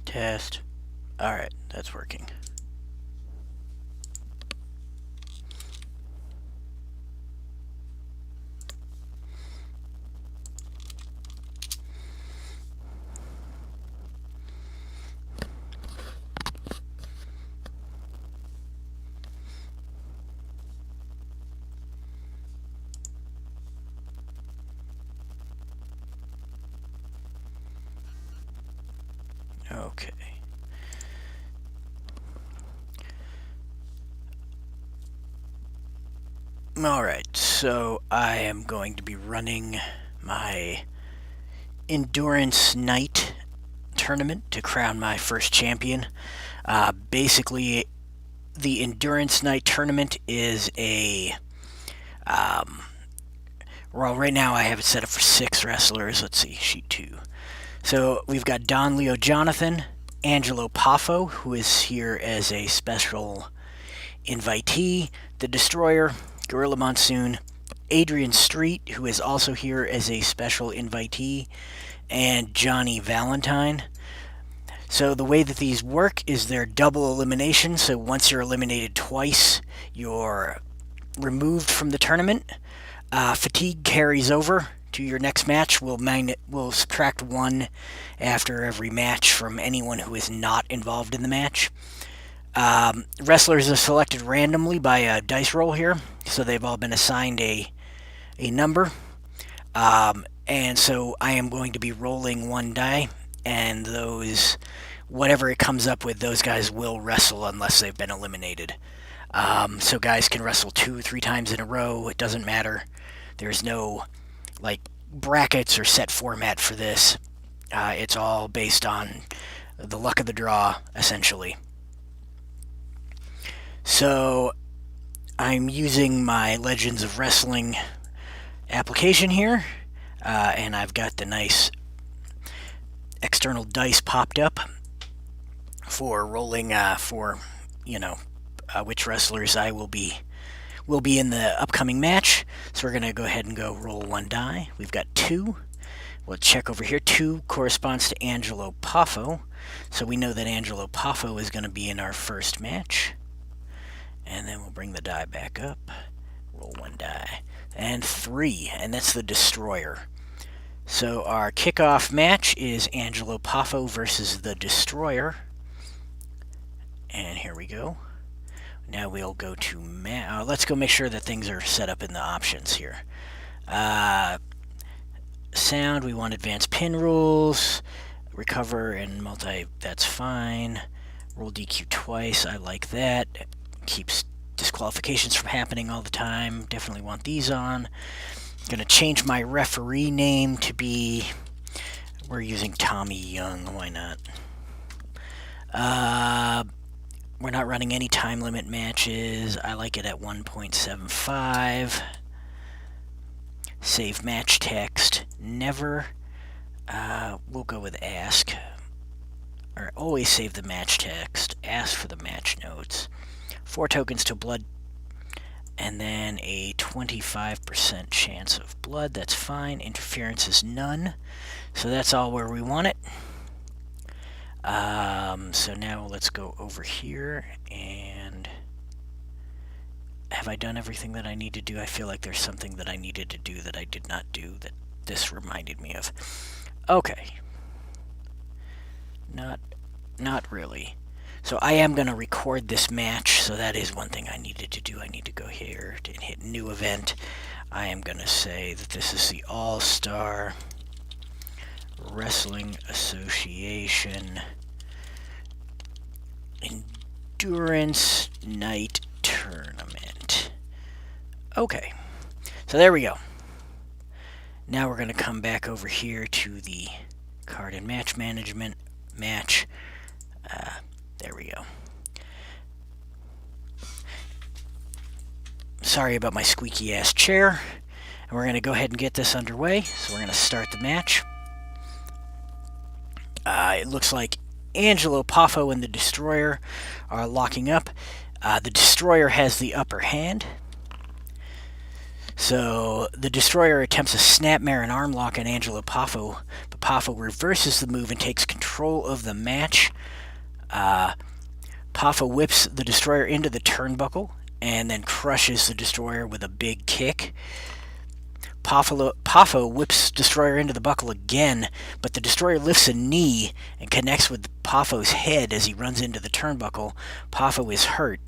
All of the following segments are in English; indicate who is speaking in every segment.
Speaker 1: Test. Alright, that's working. Okay. Alright, so I am going to be running my Endurance Night tournament to crown my first champion. Basically, the Endurance Night tournament is a... well, right now I have it set up for 6 wrestlers. Let's see, sheet 2. So we've got Don Leo Jonathan, Angelo Poffo, who is here as a special invitee, The Destroyer, Gorilla Monsoon, Adrian Street, who is also here as a special invitee, and Johnny Valentine. So the way that these work is they're double elimination, so once you're eliminated twice, you're removed from the tournament. Fatigue carries over to your next match. We'll subtract 1 after every match from anyone who is not involved in the match. Wrestlers are selected randomly by a dice roll here, so they've all been assigned a number. And so I am going to be rolling 1 die, and whatever it comes up with, those guys will wrestle unless they've been eliminated. So guys can wrestle 2 or 3 times in a row. It doesn't matter. There's no brackets or set format for this. It's all based on the luck of the draw, essentially. So I'm using my Legends of Wrestling application here, and I've got the nice external dice popped up for rolling which wrestlers I will be in the upcoming match. So we're going to go ahead and go roll 1 die. We've got 2. We'll check over here. 2 corresponds to Angelo Poffo, so we know that Angelo Poffo is going to be in our first match. And then we'll bring the die back up. Roll 1 die. And 3, and that's the Destroyer. So our kickoff match is Angelo Poffo versus the Destroyer. And here we go. Now we'll go to let's go make sure that things are set up in the options here. Sound, we want advanced pin rules. Recover and multi, that's fine. Roll DQ twice, I like that. Keeps disqualifications from happening all the time. Definitely want these on. I'm going to change my referee name to be... We're using Tommy Young, why not? We're not running any time limit matches. I like it at 1.75. Save match text. Never. We'll go with ask. Or always save the match text. Ask for the match notes. 4 tokens to blood. And then a 25% chance of blood. That's fine. Interference is none. So that's all where we want it. So now let's go over here, and have I done everything that I need to do? I feel like there's something that I needed to do that I did not do that this reminded me of. Okay. Not really. So I am going to record this match, so that is one thing I needed to do. I need to go here and hit new event. I am going to say that this is the All-Star Wrestling Association Endurance Night Tournament. Okay, so there we go. Now we're going to come back over here to the card and match management match. There we go. Sorry about my squeaky ass chair. And we're going to go ahead and get this underway. So we're going to start the match. It looks like Angelo Poffo and the Destroyer are locking up. The Destroyer has the upper hand. So the Destroyer attempts a snapmare and arm lock on Angelo Poffo, but Poffo reverses the move and takes control of the match. Poffo whips the Destroyer into the turnbuckle and then crushes the Destroyer with a big kick. Poffo whips Destroyer into the buckle again, but the Destroyer lifts a knee and connects with Poffo's head as he runs into the turnbuckle. Poffo is hurt.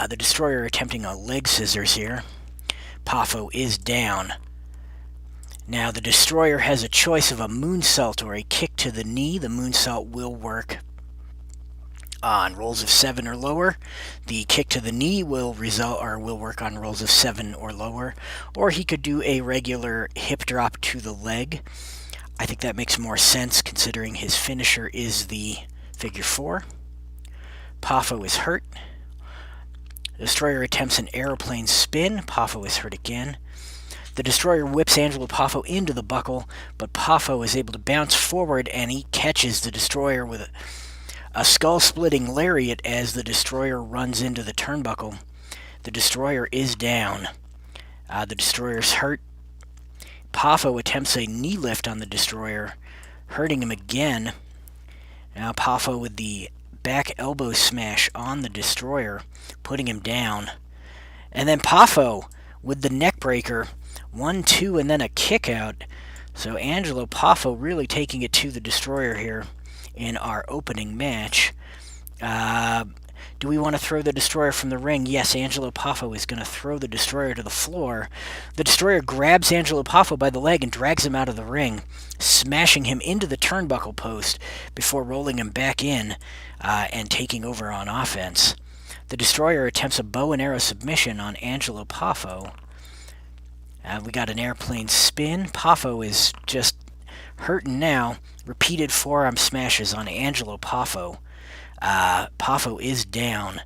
Speaker 1: The Destroyer attempting a leg scissors here. Poffo is down. Now the Destroyer has a choice of a moonsault or a kick to the knee. The moonsault will work on rolls of 7 or lower. The kick to the knee will work on rolls of 7 or lower. Or he could do a regular hip drop to the leg. I think that makes more sense considering his finisher is the figure 4. Poffo is hurt. The Destroyer attempts an aeroplane spin. Poffo is hurt again. The Destroyer whips Angelo Poffo into the buckle, but Poffo is able to bounce forward and he catches the Destroyer with a skull-splitting lariat as the Destroyer runs into the turnbuckle. The Destroyer is down. The Destroyer's hurt. Poffo attempts a knee lift on the Destroyer, hurting him again. Now Poffo with the back elbow smash on the Destroyer, putting him down. And then Poffo with the neck breaker, 1, 2, and then a kick out. So Angelo Poffo really taking it to the Destroyer here in our opening match. Do we want to throw the Destroyer from the ring? Yes, Angelo Poffo is going to throw the Destroyer to the floor. The Destroyer grabs Angelo Poffo by the leg and drags him out of the ring, smashing him into the turnbuckle post before rolling him back in and taking over on offense. The Destroyer attempts a bow and arrow submission on Angelo Poffo. We got an airplane spin. Poffo is just hurting now. Repeated forearm smashes on Angelo Poffo. Poffo is down.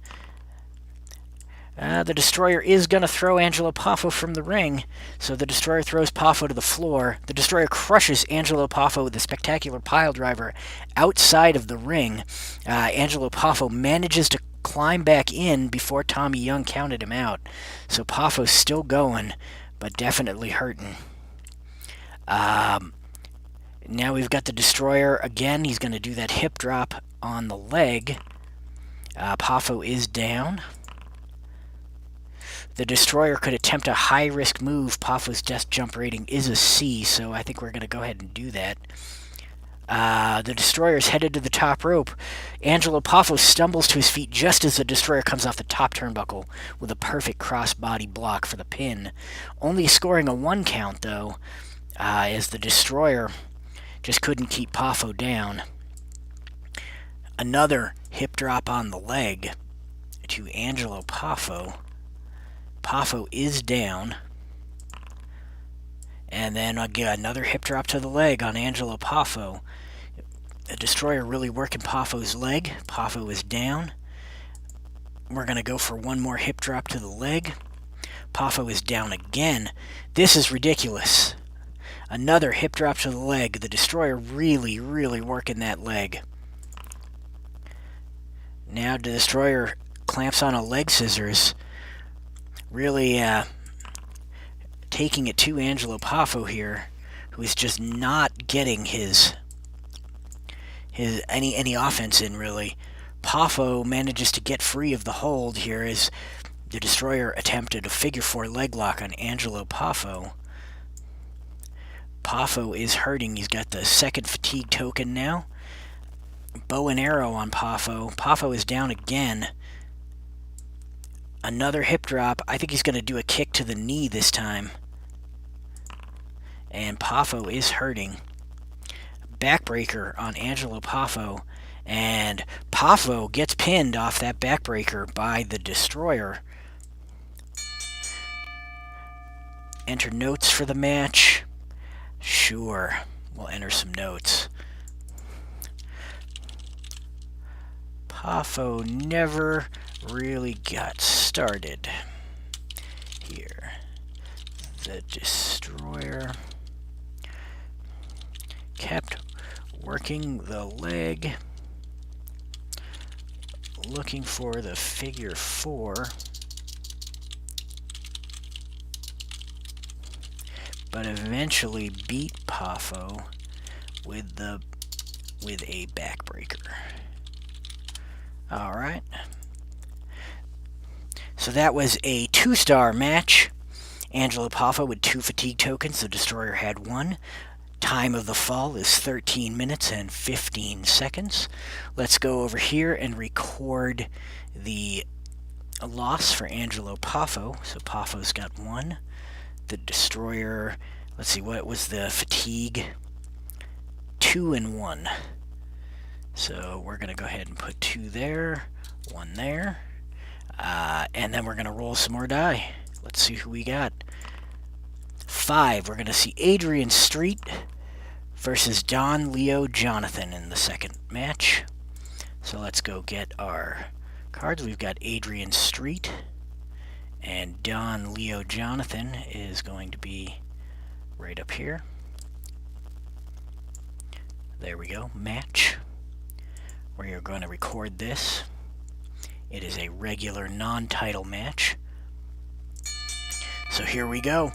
Speaker 1: The Destroyer is going to throw Angelo Poffo from the ring, so the Destroyer throws Poffo to the floor. The Destroyer crushes Angelo Poffo with a spectacular pile driver outside of the ring. Angelo Poffo manages to climb back in before Tommy Young counted him out, so Poffo's still going, but definitely hurting. Now we've got the Destroyer again. He's going to do that hip drop on the leg. Poffo is down. The Destroyer could attempt a high-risk move. Poffo's death jump rating is a C, so I think we're going to go ahead and do that. The Destroyer's headed to the top rope. Angelo Poffo stumbles to his feet just as the Destroyer comes off the top turnbuckle with a perfect crossbody block for the pin. Only scoring a 1 count, though, as the Destroyer just couldn't keep Poffo down. Another hip drop on the leg to Angelo Poffo. Poffo is down. And then again, another hip drop to the leg on Angelo Poffo. The Destroyer really working Poffo's leg. Poffo is down. We're going to go for one more hip drop to the leg. Poffo is down again. This is ridiculous. Another hip drop to the leg. The Destroyer really, really working that leg. Now the Destroyer clamps on a leg scissors. Really taking it to Angelo Poffo here, who is just not getting his any offense in, really. Poffo manages to get free of the hold here as the Destroyer attempted a figure 4 leg lock on Angelo Poffo. Poffo is hurting. He's got the second fatigue token now. Bow and arrow on Poffo. Poffo is down again. Another hip drop. I think he's going to do a kick to the knee this time. And Poffo is hurting. Backbreaker on Angelo Poffo. And Poffo gets pinned off that backbreaker by the Destroyer. Enter notes for the match. Sure, we'll enter some notes. Poffo never really got started here. The Destroyer kept working the leg, looking for the figure 4. but eventually beat Poffo with a backbreaker. Alright. So that was a 2-star match. Angelo Poffo with 2 fatigue tokens. The Destroyer had 1. Time of the fall is 13 minutes and 15 seconds. Let's go over here and record the loss for Angelo Poffo. So Poffo's got 1. The Destroyer, let's see, what was the fatigue? 2 and 1. So we're going to go ahead and put 2 there, 1 there, and then we're going to roll some more die. Let's see who we got. 5, we're going to see Adrian Street versus Don Leo Jonathan in the second match. So let's go get our cards. We've got Adrian Street, and Don Leo Jonathan is going to be right up here. There we go, match. We are going to record this. It is a regular non-title match. So here we go.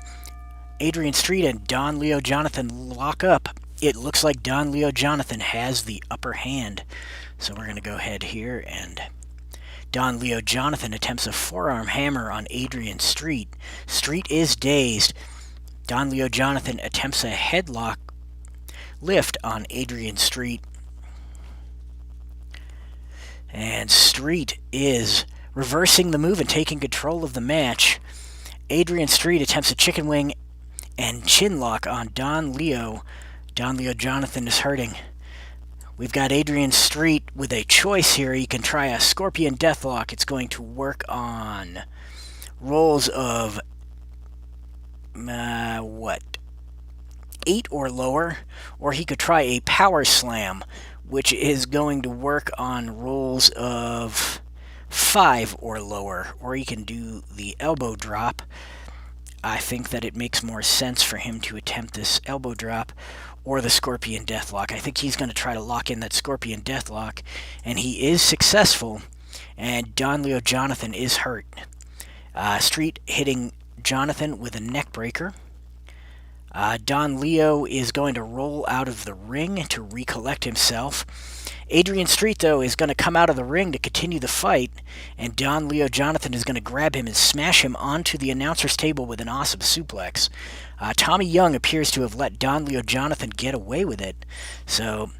Speaker 1: Adrian Street and Don Leo Jonathan lock up. It looks like Don Leo Jonathan has the upper hand. So we're going to go ahead here, and Don Leo Jonathan attempts a forearm hammer on Adrian Street. Street is dazed. Don Leo Jonathan attempts a headlock lift on Adrian Street. And Street is reversing the move and taking control of the match. Adrian Street attempts a chicken wing and chin lock on Don Leo. Don Leo Jonathan is hurting. We've got Adrian Street with a choice here. He can try a Scorpion Deathlock. It's going to work on rolls of, 8 or lower. Or he could try a Power Slam, which is going to work on rolls of 5 or lower. Or he can do the Elbow Drop. I think that it makes more sense for him to attempt this Elbow Drop or the Scorpion Deathlock. I think he's going to try to lock in that Scorpion Deathlock, and he is successful, and Don Leo Jonathan is hurt. Street hitting Jonathan with a neck breaker. Don Leo is going to roll out of the ring to recollect himself. Adrian Street, though, is going to come out of the ring to continue the fight, and Don Leo Jonathan is going to grab him and smash him onto the announcer's table with an awesome suplex. Tommy Young appears to have let Don Leo Jonathan get away with it, so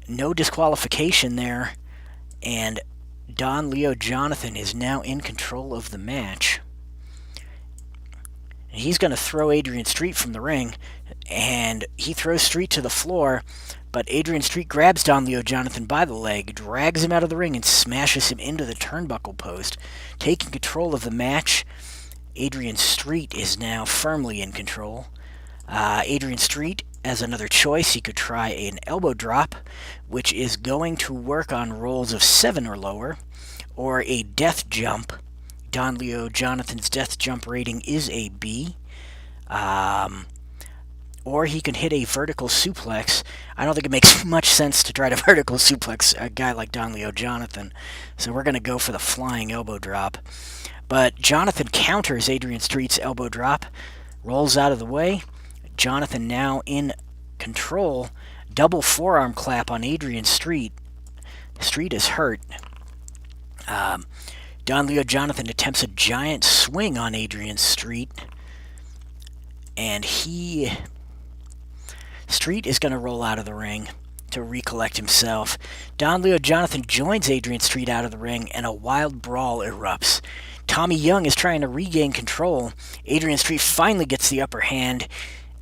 Speaker 1: no disqualification there, and Don Leo Jonathan is now in control of the match. He's going to throw Adrian Street from the ring, and he throws Street to the floor, but Adrian Street grabs Don Leo Jonathan by the leg, drags him out of the ring, and smashes him into the turnbuckle post. Taking control of the match, Adrian Street is now firmly in control. Adrian Street, as another choice, he could try an elbow drop, which is going to work on rolls of 7 or lower, or a death jump. Don Leo Jonathan's death jump rating is a B. Or he can hit a vertical suplex. I don't think it makes much sense to try to vertical suplex a guy like Don Leo Jonathan, so we're going to go for the flying elbow drop. But Jonathan counters Adrian Street's elbow drop, rolls out of the way. Jonathan now in control. Double forearm clap on Adrian Street. Street is hurt. Don Leo Jonathan attempts a giant swing on Adrian Street, and Street is going to roll out of the ring to recollect himself. Don Leo Jonathan joins Adrian Street out of the ring, and a wild brawl erupts. Tommy Young is trying to regain control. Adrian Street finally gets the upper hand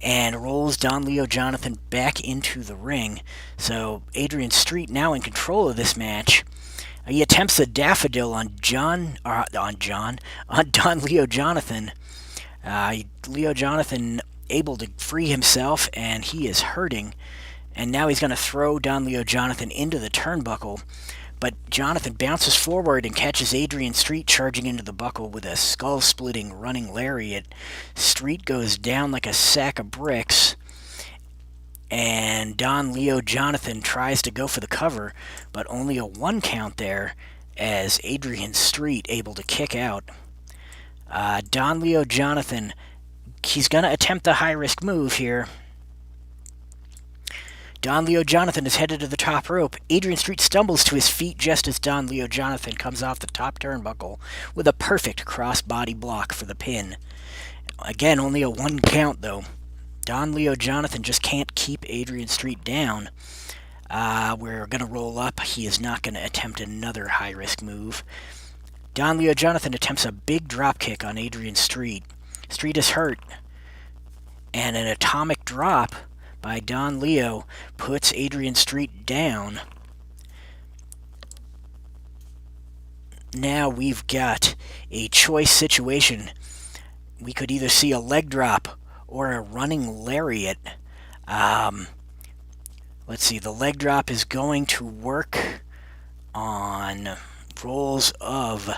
Speaker 1: and rolls Don Leo Jonathan back into the ring. So Adrian Street now in control of this match. He attempts a daffodil on Don Leo Jonathan. Leo Jonathan able to free himself, and he is hurting. And now he's going to throw Don Leo Jonathan into the turnbuckle. But Jonathan bounces forward and catches Adrian Street charging into the buckle with a skull-splitting running lariat. Street goes down like a sack of bricks, and Don Leo Jonathan tries to go for the cover, but only a 1 count there as Adrian Street able to kick out. Don Leo Jonathan he's going to attempt the high-risk move here. Don Leo Jonathan is headed to the top rope. Adrian Street stumbles to his feet just as Don Leo Jonathan comes off the top turnbuckle with a perfect cross-body block for the pin. Again, only a 1 count, though. Don Leo Jonathan just can't keep Adrian Street down. We're going to roll up. He is not going to attempt another high-risk move. Don Leo Jonathan attempts a big dropkick on Adrian Street. Street is hurt. And an atomic drop by Don Leo puts Adrian Street down. Now we've got a choice situation. We could either see a leg drop or a running lariat. Let's see, the leg drop is going to work on rolls of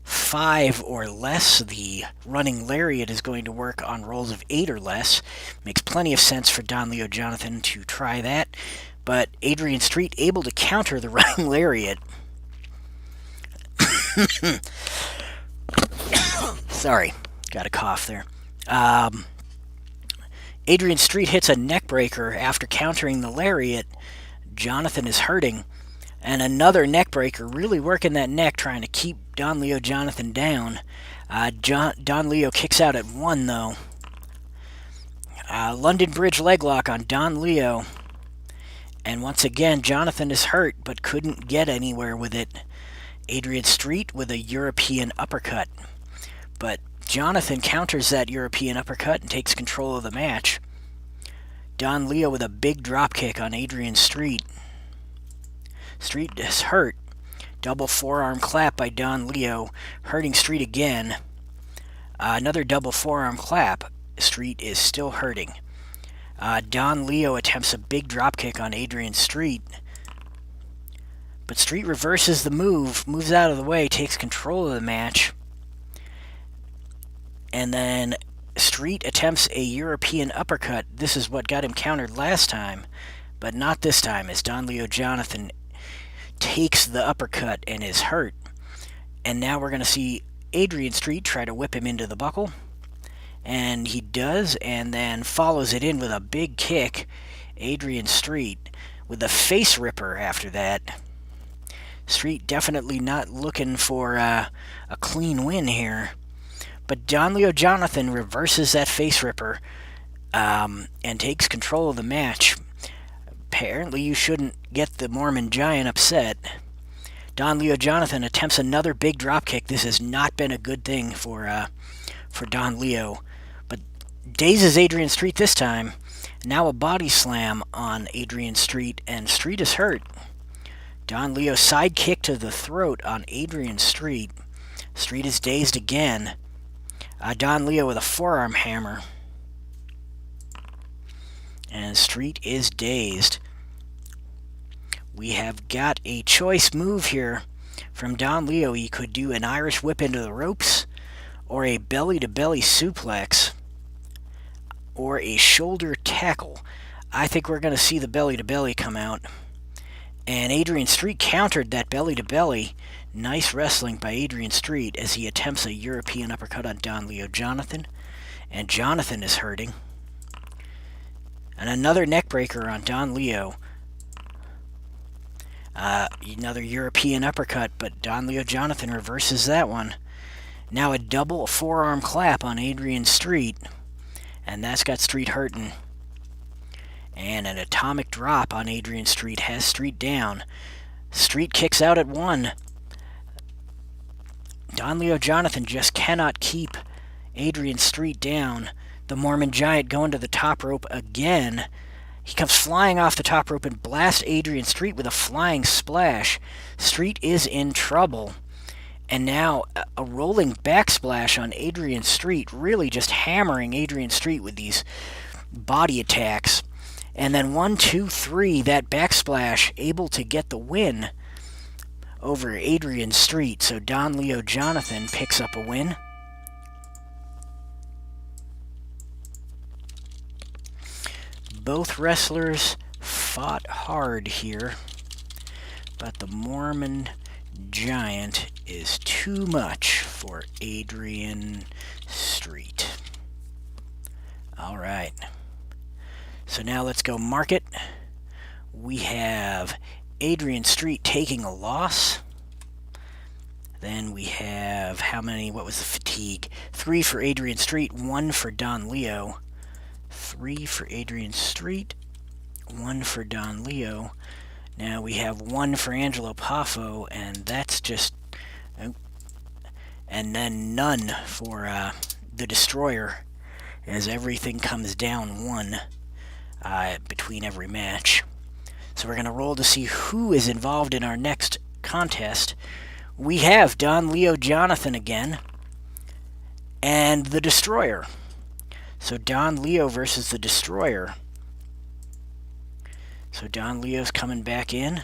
Speaker 1: 5 or less. The running lariat is going to work on rolls of 8 or less. Makes plenty of sense for Don Leo Jonathan to try that. But Adrian Street able to counter the running lariat. Sorry, got a cough there. Adrian Street hits a neckbreaker after countering the lariat. Jonathan is hurting. And another neckbreaker, really working that neck, trying to keep Don Leo Jonathan down. Don Leo kicks out at 1, though. London Bridge leg lock on Don Leo. And once again, Jonathan is hurt, but couldn't get anywhere with it. Adrian Street with a European uppercut. But Jonathan counters that European uppercut and takes control of the match. Don Leo with a big dropkick on Adrian Street. Street is hurt. Double forearm clap by Don Leo, hurting Street again. Another double forearm clap. Street is still hurting. Don Leo attempts a big dropkick on Adrian Street. But Street reverses the move, moves out of the way, takes control of the match. And then Street attempts a European uppercut. This is what got him countered last time, but not this time, as Don Leo Jonathan takes the uppercut and is hurt. And now we're going to see Adrian Street try to whip him into the buckle. And he does, and then follows it in with a big kick. Adrian Street with a face ripper after that. Street definitely not looking for a clean win here. But Don Leo Jonathan reverses that face ripper and takes control of the match. Apparently you shouldn't get the Mormon Giant upset. Don Leo Jonathan attempts another big dropkick. This has not been a good thing for Don Leo. But dazes Adrian Street this time. Now a body slam on Adrian Street, and Street is hurt. Don Leo side kick to the throat on Adrian Street. Street is dazed again. Don Leo with a forearm hammer. And Street is dazed. We have got a choice move here from Don Leo. He could do an Irish whip into the ropes, or a belly-to-belly suplex, or a shoulder tackle. I think we're going to see the belly-to-belly come out. And Adrian Street countered that belly-to-belly. Nice wrestling by Adrian Street as he attempts a European uppercut on Don Leo Jonathan. And Jonathan is hurting. And another neckbreaker on Don Leo. Another European uppercut, but Don Leo Jonathan reverses that one. Now a double forearm clap on Adrian Street. And that's got Street hurting. And an atomic drop on Adrian Street has Street down. Street kicks out at 1. Don Leo Jonathan just cannot keep Adrian Street down. The Mormon Giant going to the top rope again. He comes flying off the top rope and blasts Adrian Street with a flying splash. Street is in trouble. And now a rolling backsplash on Adrian Street, really just hammering Adrian Street with these body attacks. And then 1, 2, 3, that backsplash able to get the win over Adrian Street. So Don Leo Jonathan picks up a win. Both wrestlers fought hard here, but the Mormon Giant is too much for Adrian Street. All right. So now let's go market. We have Adrian Street taking a loss. Then we have how many? What was the fatigue? 3 for Adrian Street, 1 for Don Leo. 3 for Adrian Street, 1 for Don Leo. Now we have 1 for Angelo Poffo, and that's just... and then none for the Destroyer, as everything comes down 1 between every match. So we're going to roll to see who is involved in our next contest. We have Don Leo Jonathan again, and the Destroyer. So Don Leo versus the Destroyer. So Don Leo's coming back in.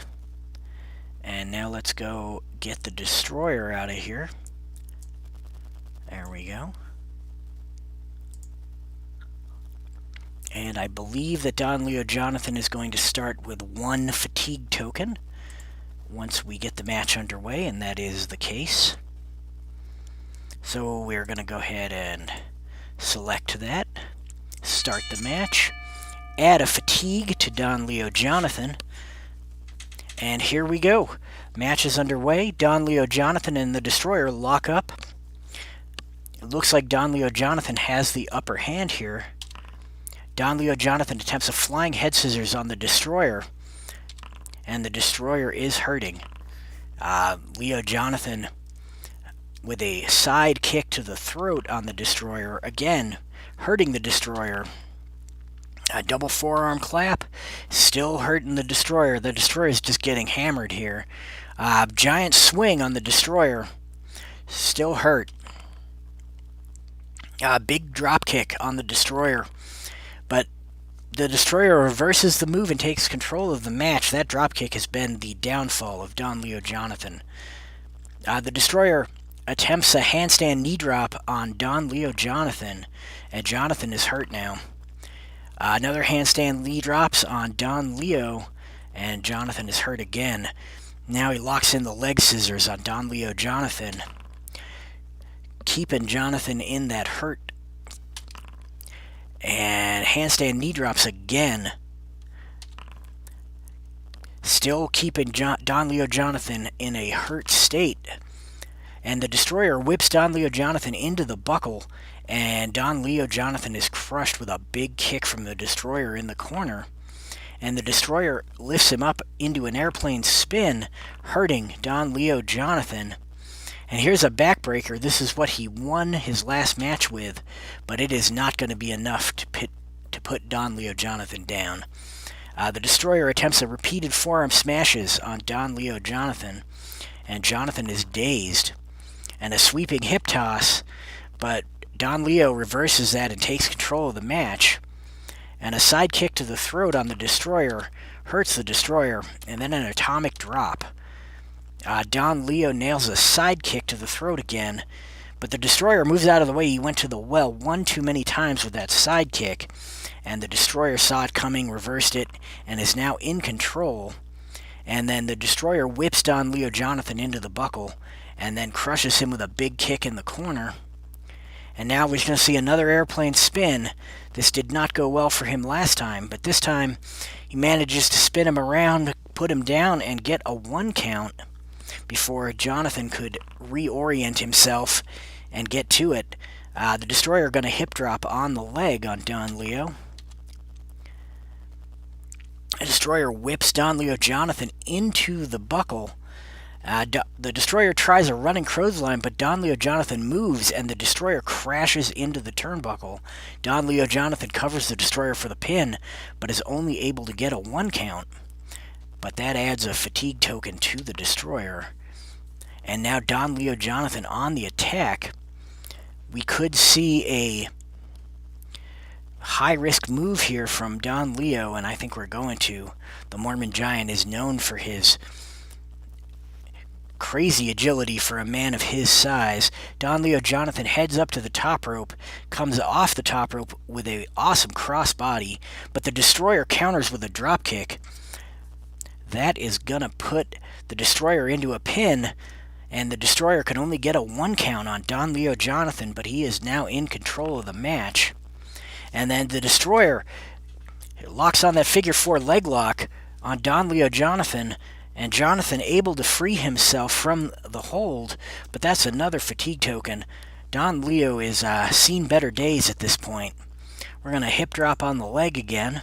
Speaker 1: And now let's go get the Destroyer out of here. There we go. And I believe that Don Leo Jonathan is going to start with 1 fatigue token once we get the match underway, and that is the case. So we're going to go ahead and select that, start the match, add a fatigue to Don Leo Jonathan, and here we go. Match is underway. Don Leo Jonathan and the Destroyer lock up. It looks like Don Leo Jonathan has the upper hand here. Don Leo Jonathan attempts a flying head scissors on the Destroyer, and the Destroyer is hurting. Leo Jonathan with a side kick to the throat on the Destroyer, again hurting the Destroyer. A double forearm clap, still hurting the Destroyer. The Destroyer is just getting hammered here. Giant swing on the Destroyer, still hurt. Big drop kick on the Destroyer, but the Destroyer reverses the move and takes control of the match. That dropkick has been the downfall of Don Leo Jonathan. The Destroyer attempts a handstand knee drop on Don Leo Jonathan, and Jonathan is hurt now. Another handstand knee drops on Don Leo, and Jonathan is hurt again. Now he locks in the leg scissors on Don Leo Jonathan, keeping Jonathan in that hurt. And handstand knee drops again. Still keeping Don Leo Jonathan in a hurt state. And the Destroyer whips Don Leo Jonathan into the buckle, and Don Leo Jonathan is crushed with a big kick from the Destroyer in the corner. And the Destroyer lifts him up into an airplane spin, hurting Don Leo Jonathan. And here's a backbreaker. This is what he won his last match with, but it is not going to be enough to put Don Leo Jonathan down. The Destroyer attempts a repeated forearm smashes on Don Leo Jonathan, and Jonathan is dazed. And a sweeping hip toss, but Don Leo reverses that and takes control of the match. And a side kick to the throat on the Destroyer hurts the Destroyer, and then an atomic drop. Don Leo nails a side kick to the throat again, but the Destroyer moves out of the way. He went to the well one too many times with that side kick, and the Destroyer saw it coming, reversed it, and is now in control. And then the Destroyer whips Don Leo Jonathan into the buckle, and then crushes him with a big kick in the corner. And now we're going to see another airplane spin. This did not go well for him last time, but this time he manages to spin him around, put him down, and get a 1 count before Jonathan could reorient himself and get to it. The Destroyer going to hip drop on the leg on Don Leo. The Destroyer whips Don Leo Jonathan into the buckle. The Destroyer tries a running clothesline, but Don Leo Jonathan moves, and the Destroyer crashes into the turnbuckle. Don Leo Jonathan covers the Destroyer for the pin, but is only able to get a 1 count. But that adds a fatigue token to the Destroyer. And now Don Leo Jonathan on the attack. We could see a high-risk move here from Don Leo, and I think we're going to. The Mormon Giant is known for his crazy agility for a man of his size. Don Leo Jonathan heads up to the top rope, comes off the top rope with an awesome crossbody, but the Destroyer counters with a dropkick. That is going to put the Destroyer into a pin, and the Destroyer can only get a 1 count on Don Leo Jonathan, but he is now in control of the match. And then the Destroyer locks on that figure 4 leg lock on Don Leo Jonathan, and Jonathan able to free himself from the hold, but that's another fatigue token. Don Leo is seen better days at this point. We're going to hip drop on the leg again.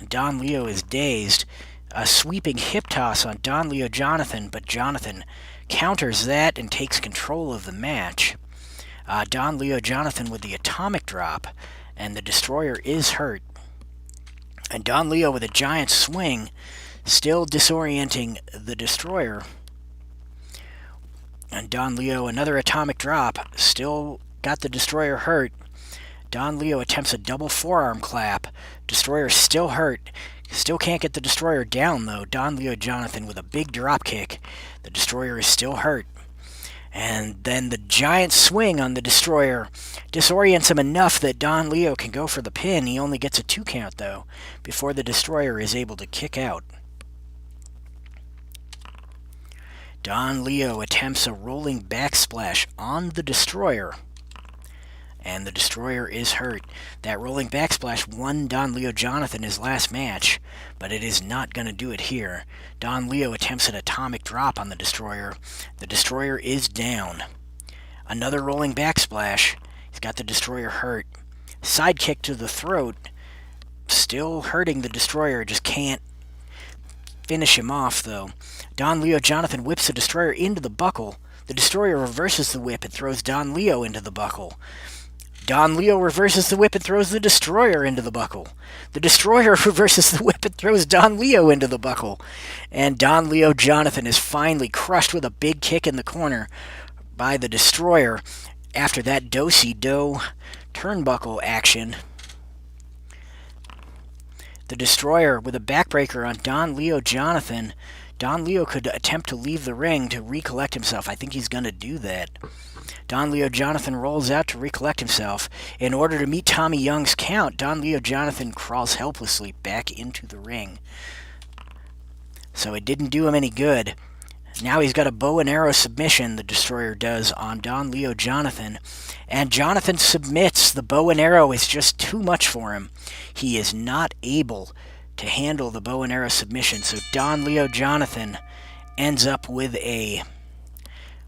Speaker 1: Don Leo is dazed. A sweeping hip toss on Don Leo Jonathan, but Jonathan counters that and takes control of the match. Don Leo Jonathan with the atomic drop, and the Destroyer is hurt. And Don Leo with a giant swing, still disorienting the Destroyer. And Don Leo, another atomic drop, still got the Destroyer hurt. Don Leo attempts a double forearm clap. Destroyer still hurt. Still can't get the Destroyer down, though. Don Leo Jonathan with a big drop kick. The Destroyer is still hurt. And then the giant swing on the Destroyer disorients him enough that Don Leo can go for the pin. He only gets a 2 count, though, before the Destroyer is able to kick out. Don Leo attempts a rolling backsplash on the Destroyer, and the Destroyer is hurt. That rolling backsplash won Don Leo Jonathan his last match, but it is not going to do it here. Don Leo attempts an atomic drop on the Destroyer. The Destroyer is down. Another rolling backsplash. He's got the Destroyer hurt. Side kick to the throat. Still hurting the Destroyer, just can't finish him off, though. Don Leo Jonathan whips the Destroyer into the buckle. The Destroyer reverses the whip and throws Don Leo into the buckle. Don Leo reverses the whip and throws the Destroyer into the buckle. The Destroyer reverses the whip and throws Don Leo into the buckle. And Don Leo Jonathan is finally crushed with a big kick in the corner by the Destroyer after that do-si-do turnbuckle action. The Destroyer with a backbreaker on Don Leo Jonathan. Don Leo could attempt to leave the ring to recollect himself. I think he's going to do that. Don Leo Jonathan rolls out to recollect himself. In order to meet Tommy Young's count, Don Leo Jonathan crawls helplessly back into the ring. So it didn't do him any good. Now he's got a bow and arrow submission, the Destroyer does, on Don Leo Jonathan. And Jonathan submits. The bow and arrow is just too much for him. He is not able to handle the bow and arrow submission. So Don Leo Jonathan ends up with a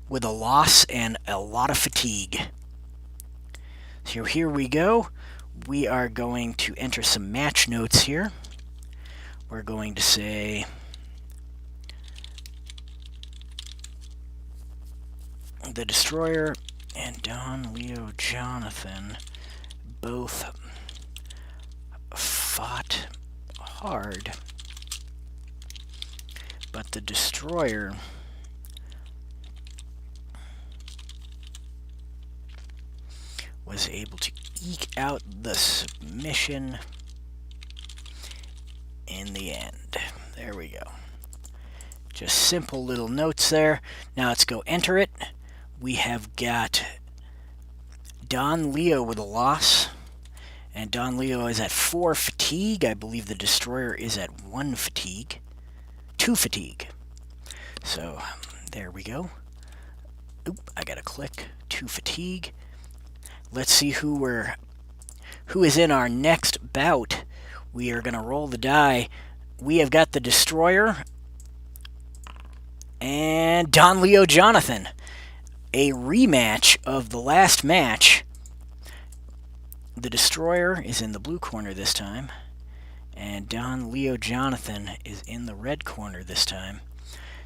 Speaker 1: loss and a lot of fatigue. So here we go. We are going to enter some match notes here. We're going to say the Destroyer and Don Leo Jonathan both fought hard, but the Destroyer was able to eke out the submission in the end. There we go. Just simple little notes there. Now let's go enter it. We have got Don Leo with a loss, and Don Leo is at 4 fatigue. I believe the Destroyer is at 1 fatigue. 2 fatigue. So there we go. Oop, I gotta click. 2 fatigue. Let's see who is in our next bout. We are gonna roll the die. We have got the Destroyer and Don Leo Jonathan. A rematch of the last match. The Destroyer is in the blue corner this time, and Don Leo Jonathan is in the red corner this time.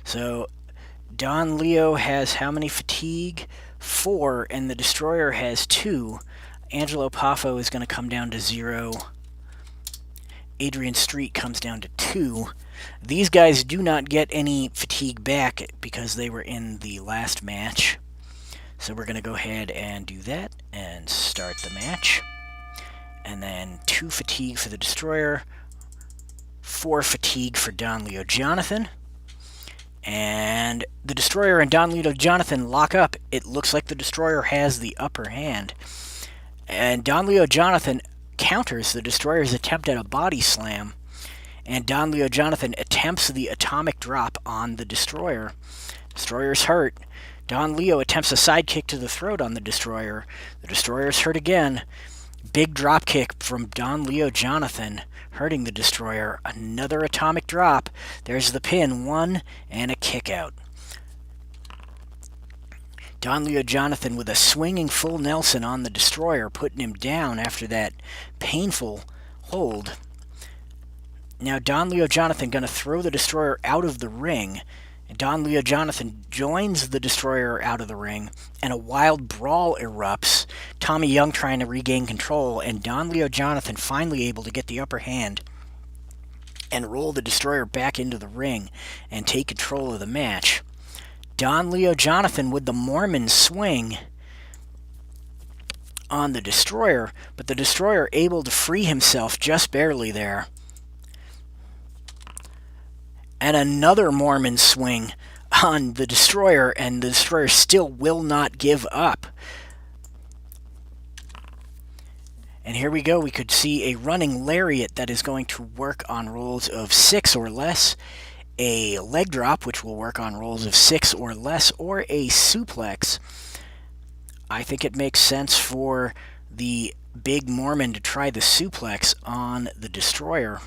Speaker 1: So Don Leo has how many fatigue? 4, and the Destroyer has 2. Angelo Poffo is going to come down to 0. Adrian Street comes down to 2. These guys do not get any fatigue back because they were in the last match. So we're going to go ahead and do that and start the match. And then 2 fatigue for the Destroyer, 4 fatigue for Don Leo Jonathan. And the Destroyer and Don Leo Jonathan lock up. It looks like the Destroyer has the upper hand. And Don Leo Jonathan counters the Destroyer's attempt at a body slam. And Don Leo Jonathan attempts the atomic drop on the Destroyer. Destroyer's hurt. Don Leo attempts a sidekick to the throat on the Destroyer. The Destroyer's hurt again. Big drop kick from Don Leo Jonathan, hurting the Destroyer. Another atomic drop. There's the pin, 1, and a kick out. Don Leo Jonathan with a swinging full Nelson on the Destroyer, putting him down after that painful hold. Now Don Leo Jonathan going to throw the Destroyer out of the ring. Don Leo Jonathan joins the Destroyer out of the ring, and a wild brawl erupts. Tommy Young trying to regain control, and Don Leo Jonathan finally able to get the upper hand and roll the Destroyer back into the ring and take control of the match. Don Leo Jonathan with the Mormon swing on the Destroyer, but the Destroyer able to free himself just barely there. And another Mormon swing on the Destroyer, and the Destroyer still will not give up. And here we go. We could see a running lariat that is going to work on rolls of 6 or less, a leg drop, which will work on rolls of 6 or less, or a suplex. I think it makes sense for the big Mormon to try the suplex on the Destroyer.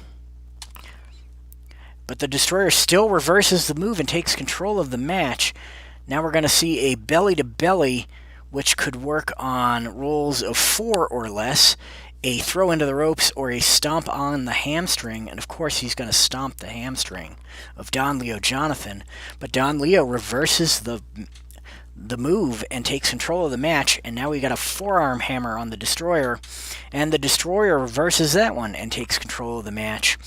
Speaker 1: But the Destroyer still reverses the move and takes control of the match. Now we're going to see a belly-to-belly, which could work on rolls of 4 or less, a throw into the ropes, or a stomp on the hamstring. And of course he's going to stomp the hamstring of Don Leo Jonathan. But Don Leo reverses the move and takes control of the match. And now we got a forearm hammer on the Destroyer. And the Destroyer reverses that one and takes control of the match,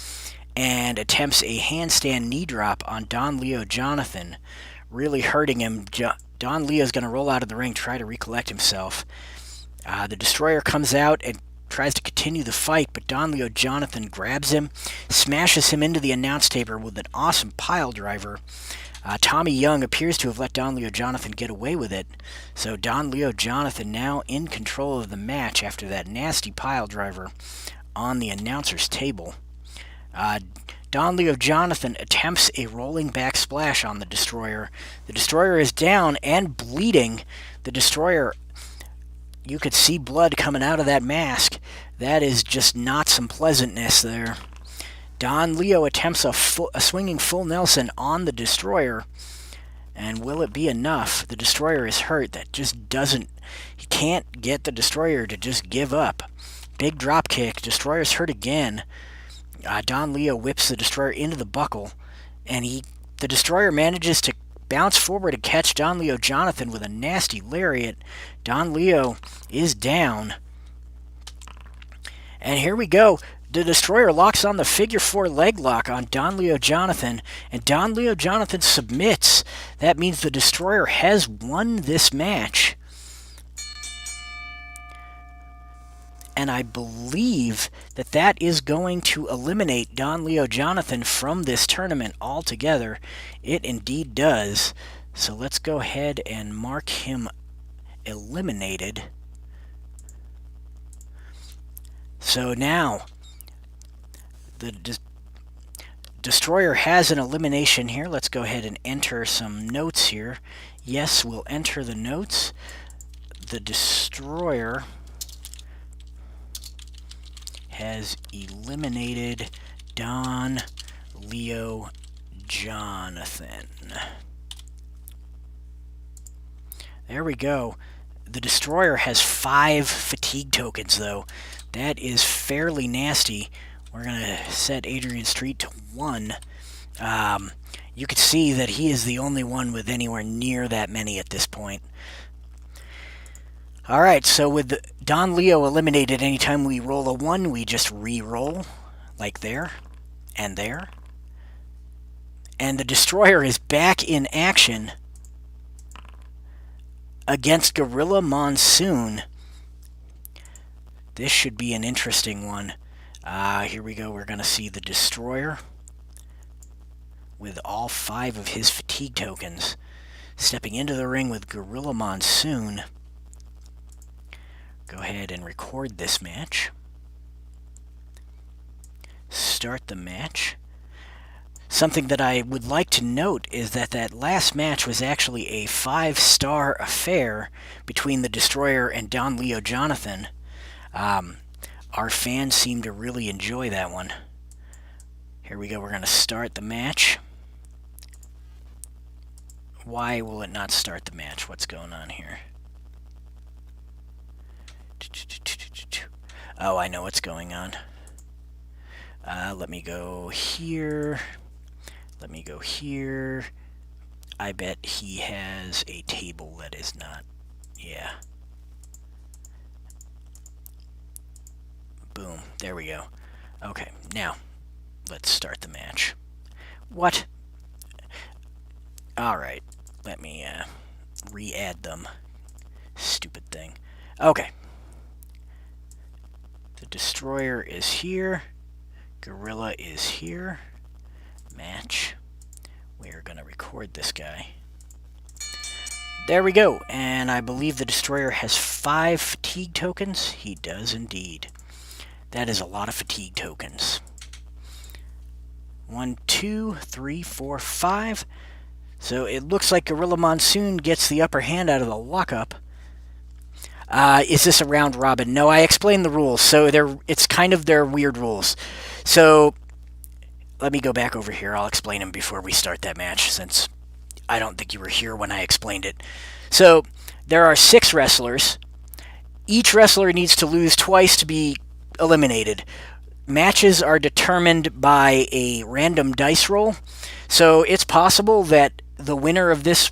Speaker 1: and attempts a handstand knee drop on Don Leo Jonathan, really hurting him. Don Leo's going to roll out of the ring, try to recollect himself. The Destroyer comes out and tries to continue the fight, but Don Leo Jonathan grabs him, smashes him into the announce table with an awesome pile driver. Tommy Young appears to have let Don Leo Jonathan get away with it, so Don Leo Jonathan now in control of the match after that nasty pile driver on the announcer's table. Don Leo Jonathan attempts a rolling back splash on the Destroyer. The Destroyer is down and bleeding. The Destroyer, you could see blood coming out of that mask. That is just not some pleasantness there. Don Leo attempts a swinging full Nelson on the Destroyer. And will it be enough? The Destroyer is hurt. That just doesn't... He can't get the Destroyer to just give up. Big drop kick. Destroyer's hurt again. Don Leo whips the Destroyer into the buckle, and the Destroyer manages to bounce forward and catch Don Leo Jonathan with a nasty lariat. Don Leo is down. And here we go. The Destroyer locks on the figure 4 leg lock on Don Leo Jonathan, and Don Leo Jonathan submits. That means the Destroyer has won this match. And I believe that is going to eliminate Don Leo Jonathan from this tournament altogether. It indeed does. So let's go ahead and mark him eliminated. So now, the Destroyer has an elimination here. Let's go ahead and enter some notes here. Yes, we'll enter the notes. The Destroyer has eliminated Don Leo Jonathan. There we go. The Destroyer has 5 fatigue tokens, though. That is fairly nasty. We're going to set Adrian Street to 1. You could see that he is the only one with anywhere near that many at this point. Alright, so with Don Leo eliminated, anytime we roll a 1, we just re-roll, like there, and there. And the Destroyer is back in action against Gorilla Monsoon. This should be an interesting one. Here we go, we're going to see the Destroyer with all 5 of his fatigue tokens stepping into the ring with Gorilla Monsoon. Go ahead and record this match. Start the match. Something that I would like to note is that last match was actually a 5-star affair between the Destroyer and Don Leo Jonathan. Our fans seem to really enjoy that one. Here we go. We're going to start the match. Why will it not start the match? What's going on here? Oh, I know what's going on. Let me go here. Let me go here. I bet he has a table that is not. Yeah. Boom. There we go. Okay, now let's start the match. What? Alright. Let me re-add them. Stupid thing. Okay. The Destroyer is here. Gorilla is here. Match. We are going to record this guy. There we go. And I believe the Destroyer has 5 fatigue tokens. He does indeed. That is a lot of fatigue tokens. 1, 2, 3, 4, 5. So it looks like Gorilla Monsoon gets the upper hand out of the lockup. Is this a round robin? No, I explained the rules. So it's kind of their weird rules. So let me go back over here. I'll explain them before we start that match, since I don't think you were here when I explained it. So there are 6 wrestlers. Each wrestler needs to lose twice to be eliminated. Matches are determined by a random dice roll. So it's possible that the winner of this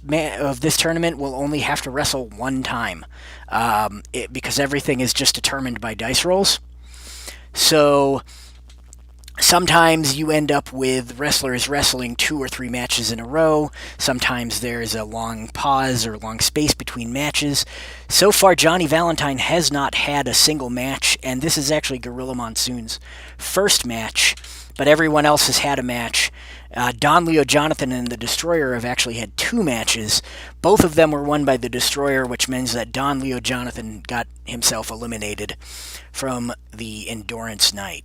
Speaker 1: tournament will only have to wrestle 1 time, because everything is just determined by dice rolls. So sometimes you end up with wrestlers wrestling 2 or 3 matches in a row. Sometimes there's a long pause or long space between matches. So far, Johnny Valentine has not had a single match, and this is actually Gorilla Monsoon's first match, but everyone else has had a match. Don Leo Jonathan and the Destroyer have actually had 2 matches. Both of them were won by the Destroyer, which means that Don Leo Jonathan got himself eliminated from the Endurance Night.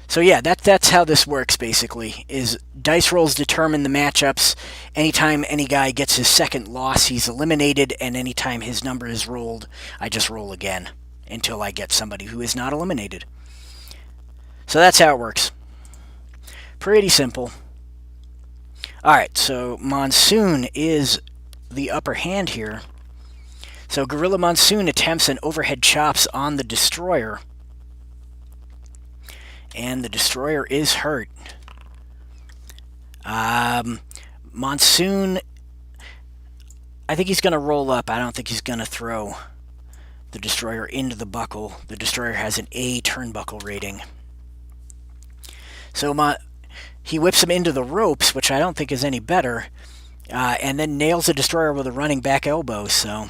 Speaker 1: So yeah, that's how this works, basically, is dice rolls determine the matchups. Anytime any guy gets his second loss, he's eliminated, and anytime his number is rolled, I just roll again until I get somebody who is not eliminated. So that's how it works. Pretty simple. Alright, so Monsoon is the upper hand here. So Gorilla Monsoon attempts an overhead chops on the Destroyer. And the Destroyer is hurt. Monsoon, I think he's going to roll up. I don't think he's going to throw the Destroyer into the buckle. The Destroyer has an A turnbuckle rating. So he whips him into the ropes, which I don't think is any better, and then nails the Destroyer with a running back elbow, so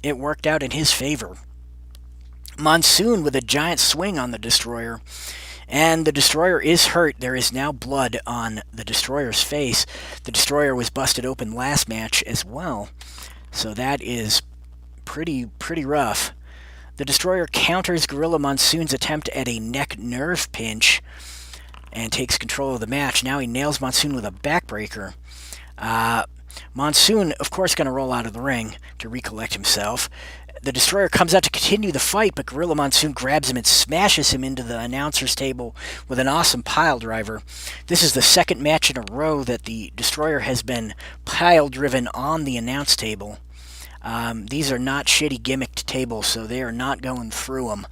Speaker 1: it worked out in his favor. Monsoon with a giant swing on the Destroyer, and the Destroyer is hurt. There is now blood on the Destroyer's face. The Destroyer was busted open last match as well, so that is pretty rough. The Destroyer counters Gorilla Monsoon's attempt at a neck nerve pinch and takes control of the match. Now he nails Monsoon with a backbreaker. Monsoon, of course, going to roll out of the ring to recollect himself. The Destroyer comes out to continue the fight, but Gorilla Monsoon grabs him and smashes him into the announcer's table with an awesome pile driver. This is the second match in a row that the Destroyer has been pile driven on the announce table. These are not shitty gimmicked tables, so they are not going through them.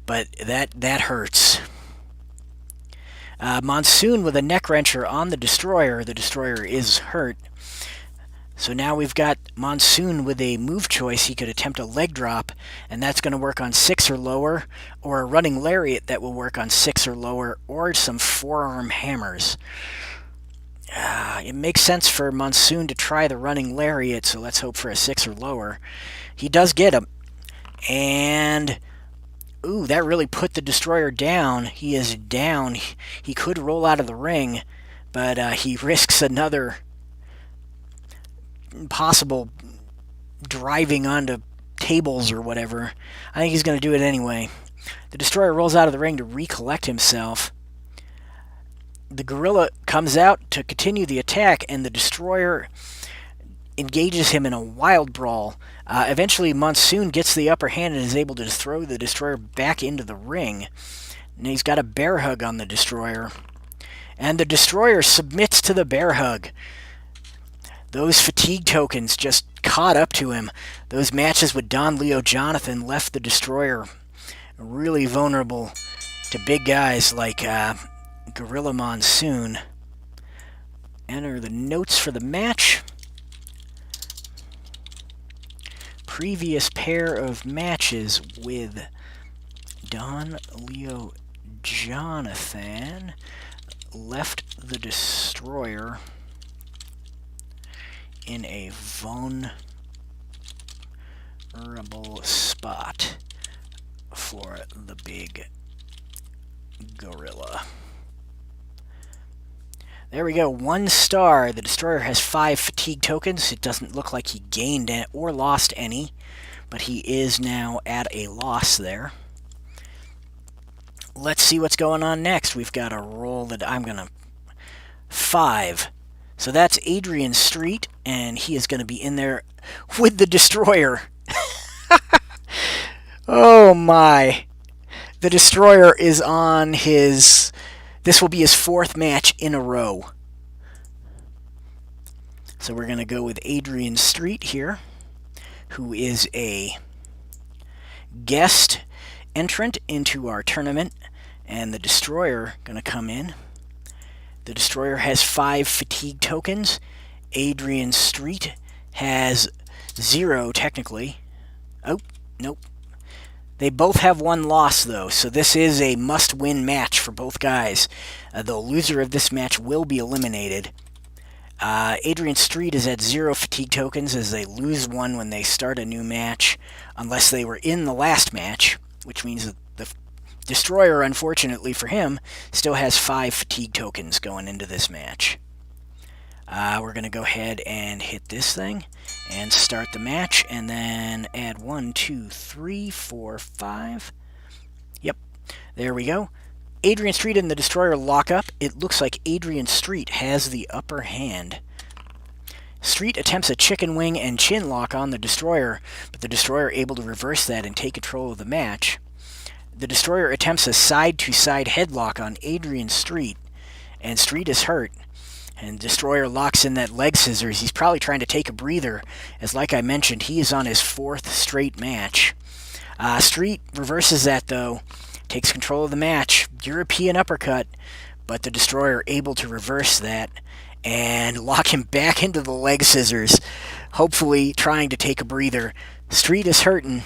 Speaker 1: But that hurts. Monsoon with a neck wrencher on the Destroyer. The Destroyer is hurt. So now we've got Monsoon with a move choice. He could attempt a leg drop, and that's going to work on 6 or lower, or a running lariat that will work on 6 or lower, or some forearm hammers. It makes sense for Monsoon to try the running lariat, so let's hope for a 6 or lower. He does get him. And ooh, that really put the Destroyer down. He is down. He could roll out of the ring, but he risks another possible driving onto tables or whatever. I think he's going to do it anyway. The Destroyer rolls out of the ring to recollect himself. The Gorilla comes out to continue the attack, and the Destroyer engages him in a wild brawl. Eventually, Monsoon gets the upper hand and is able to throw the Destroyer back into the ring. And he's got a bear hug on the Destroyer. And the Destroyer submits to the bear hug. Those fatigue tokens just caught up to him. Those matches with Don Leo Jonathan left the Destroyer really vulnerable to big guys like Gorilla Monsoon. Enter the notes for the match. Previous pair of matches with Don Leo Jonathan left the Destroyer in a vulnerable spot for the big gorilla. There we go, 1 star. The Destroyer has 5 fatigue tokens. It doesn't look like he gained or lost any, but he is now at a loss there. Let's see what's going on next. We've got a roll that I'm going to... 5. So that's Adrian Street, and he is going to be in there with the Destroyer. Oh my. The Destroyer is on his... This will be his 4th match in a row. So we're going to go with Adrian Street here, who is a guest entrant into our tournament, and the Destroyer going to come in. The Destroyer has 5 fatigue tokens. Adrian Street has 0, technically. Oh, nope. They both have 1 loss, though, so this is a must-win match for both guys. The loser of this match will be eliminated. Adrian Street is at 0 fatigue tokens, as they lose 1 when they start a new match, unless they were in the last match, which means that the Destroyer, unfortunately for him, still has 5 fatigue tokens going into this match. We're going to go ahead and hit this thing and start the match, and then add 1, 2, 3, 4, 5. Yep, there we go. Adrian Street and the Destroyer lock up. It looks like Adrian Street has the upper hand. Street attempts a chicken wing and chin lock on the Destroyer, but the Destroyer able to reverse that and take control of the match. The Destroyer attempts a side-to-side headlock on Adrian Street, and Street is hurt. And Destroyer locks in that leg scissors. He's probably trying to take a breather, as like I mentioned, he is on his 4th straight match. Street reverses that, though, takes control of the match. European uppercut, but the Destroyer able to reverse that and lock him back into the leg scissors, hopefully trying to take a breather. Street is hurting.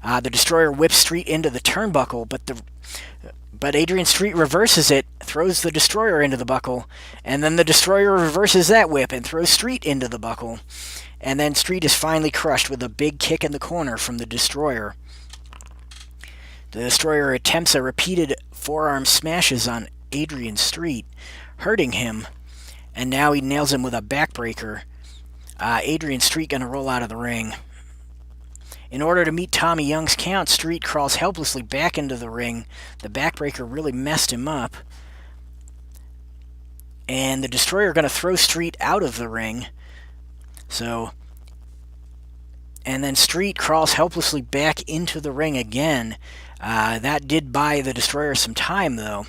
Speaker 1: The Destroyer whips Street into the turnbuckle, but Adrian Street reverses it, throws the Destroyer into the buckle, and then the Destroyer reverses that whip and throws Street into the buckle. And then Street is finally crushed with a big kick in the corner from the Destroyer. The Destroyer attempts a repeated forearm smashes on Adrian Street, hurting him, and now he nails him with a backbreaker. Adrian Street going to roll out of the ring. In order to meet Tommy Young's count, Street crawls helplessly back into the ring. The backbreaker really messed him up. And the Destroyer going to throw Street out of the ring. And then Street crawls helplessly back into the ring again. That did buy the Destroyer some time, though.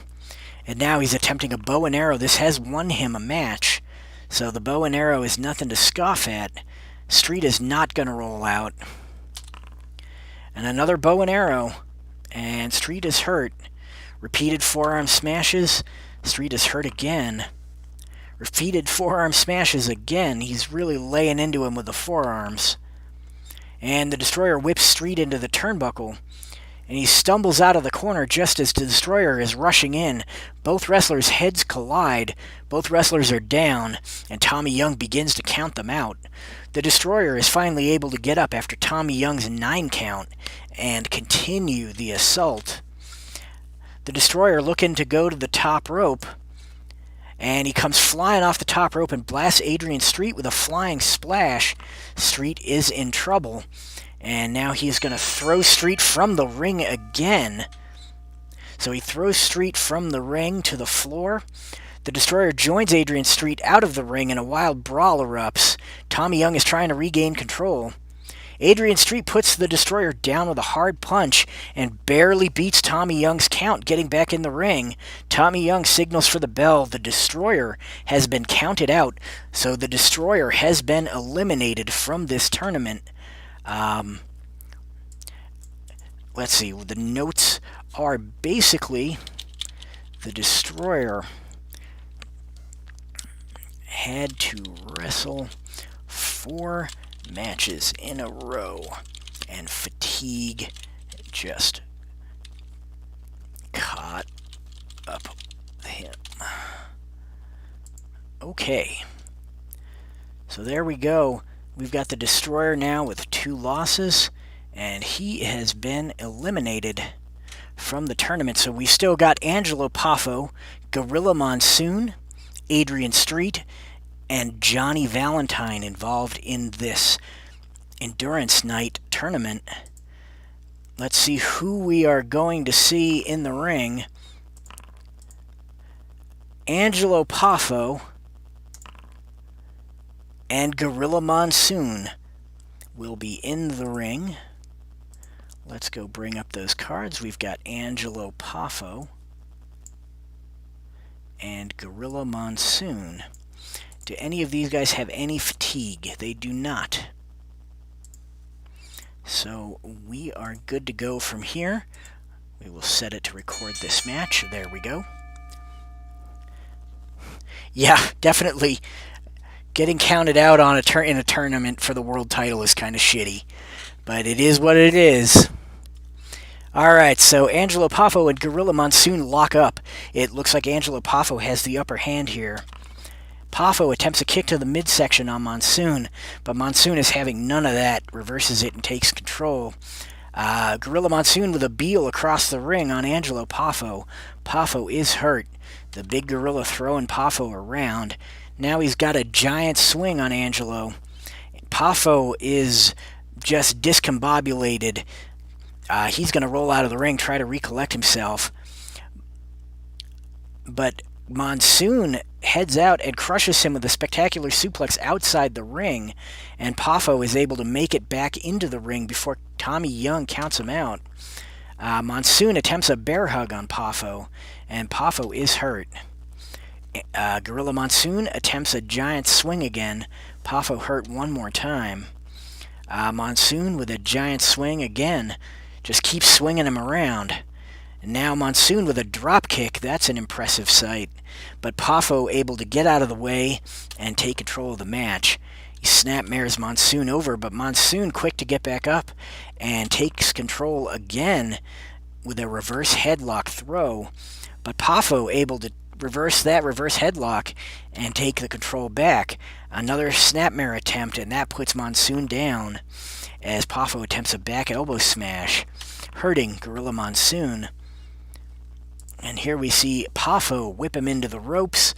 Speaker 1: And now he's attempting a bow and arrow. This has won him a match. So the bow and arrow is nothing to scoff at. Street is not going to roll out. And another bow and arrow. And Street is hurt. Repeated forearm smashes. Street is hurt again. Repeated forearm smashes again. He's really laying into him with the forearms. And the Destroyer whips Street into the turnbuckle. And he stumbles out of the corner just as the Destroyer is rushing in. Both wrestlers' heads collide. Both wrestlers are down. And Tommy Young begins to count them out. The Destroyer is finally able to get up after Tommy Young's 9 count and continue the assault. The Destroyer looking to go to the top rope, and he comes flying off the top rope and blasts Adrian Street with a flying splash. Street is in trouble, and now he's going to throw Street from the ring again. So he throws Street from the ring to the floor. The Destroyer joins Adrian Street out of the ring and a wild brawl erupts. Tommy Young is trying to regain control. Adrian Street puts the Destroyer down with a hard punch and barely beats Tommy Young's count, getting back in the ring. Tommy Young signals for the bell. The Destroyer has been counted out, so the Destroyer has been eliminated from this tournament. Let's see, the notes are basically the Destroyer had to wrestle 4 matches in a row, and fatigue just caught up with him. Okay, so there we go. We've got the Destroyer now with 2 losses, and he has been eliminated from the tournament. So we still got Angelo Poffo, Gorilla Monsoon, Adrian Street, and Johnny Valentine involved in this Endurance Night tournament. Let's see who we are going to see in the ring. Angelo Poffo and Gorilla Monsoon will be in the ring. Let's go bring up those cards. We've got Angelo Poffo and Gorilla Monsoon. Do any of these guys have any fatigue? They do not. So we are good to go from here. We will set it to record this match. There we go. Yeah, definitely getting counted out on in a tournament for the world title is kind of shitty. But it is what it is. Alright, so Angelo Poffo and Gorilla Monsoon lock up. It looks like Angelo Poffo has the upper hand here. Poffo attempts a kick to the midsection on Monsoon, but Monsoon is having none of that, reverses it and takes control. Gorilla Monsoon with a Beal across the ring on Angelo Poffo. Poffo is hurt. The big gorilla throwing Poffo around. Now he's got a giant swing on Angelo. Poffo is just discombobulated. He's going to roll out of the ring, try to recollect himself. But Monsoon heads out and crushes him with a spectacular suplex outside the ring, and Poffo is able to make it back into the ring before Tommy Young counts him out. Monsoon attempts a bear hug on Poffo, and Poffo is hurt. Gorilla Monsoon attempts a giant swing again. Poffo hurt one more time. Monsoon with a giant swing again. Just keeps swinging him around. And now Monsoon with a drop kick. That's an impressive sight. But Poffo able to get out of the way and take control of the match. He snapmares Monsoon over, but Monsoon quick to get back up and takes control again with a reverse headlock throw. But Poffo able to reverse that reverse headlock and take the control back. Another snapmare attempt, and that puts Monsoon down as Poffo attempts a back elbow smash, hurting Gorilla Monsoon. And here we see Poffo whip him into the ropes,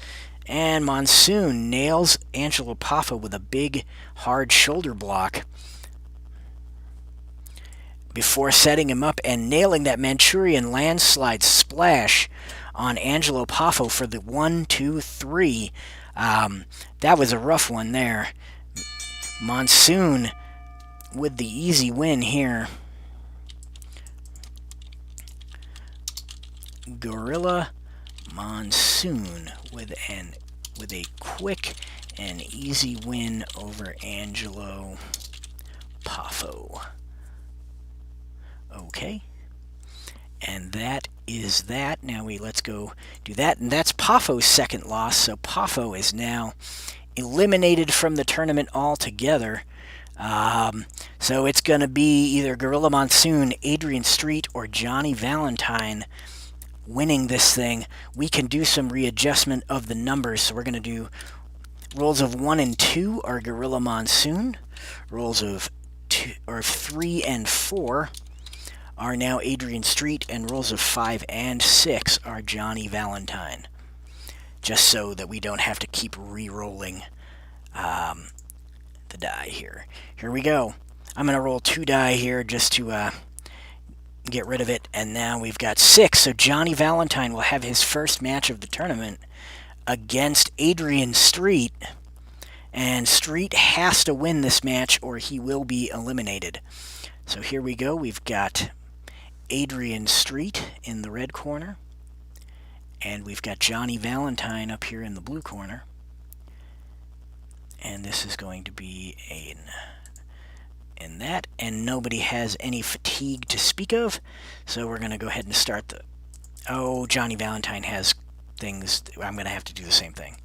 Speaker 1: and Monsoon nails Angelo Poffo with a big, hard shoulder block before setting him up and nailing that Manchurian landslide splash on Angelo Poffo for the 1-2-3. That was a rough one there. Monsoon with the easy win here. Gorilla Monsoon with a quick and easy win over Angelo Poffo. Okay, and that is that. Now let's go do that, and that's Poffo's second loss. So Poffo is now eliminated from the tournament altogether. So it's going to be either Gorilla Monsoon, Adrian Street, or Johnny Valentine winning this thing. We can do some readjustment of the numbers. So we're going to do rolls of 1 and 2 are Gorilla Monsoon. Rolls of 3 and 4 are now Adrian Street, and rolls of 5 and 6 are Johnny Valentine. Just so that we don't have to keep re-rolling the die here. Here we go. I'm going to roll 2 die here just to get rid of it, and now we've got 6, so Johnny Valentine will have his first match of the tournament against Adrian Street, and Street has to win this match or he will be eliminated. So here we go. We've got Adrian Street in the red corner, and we've got Johnny Valentine up here in the blue corner. And this is going to be in that, and nobody has any fatigue to speak of, so we're going to go ahead and start the... Oh, Johnny Valentine has things. I'm going to have to do the same thing.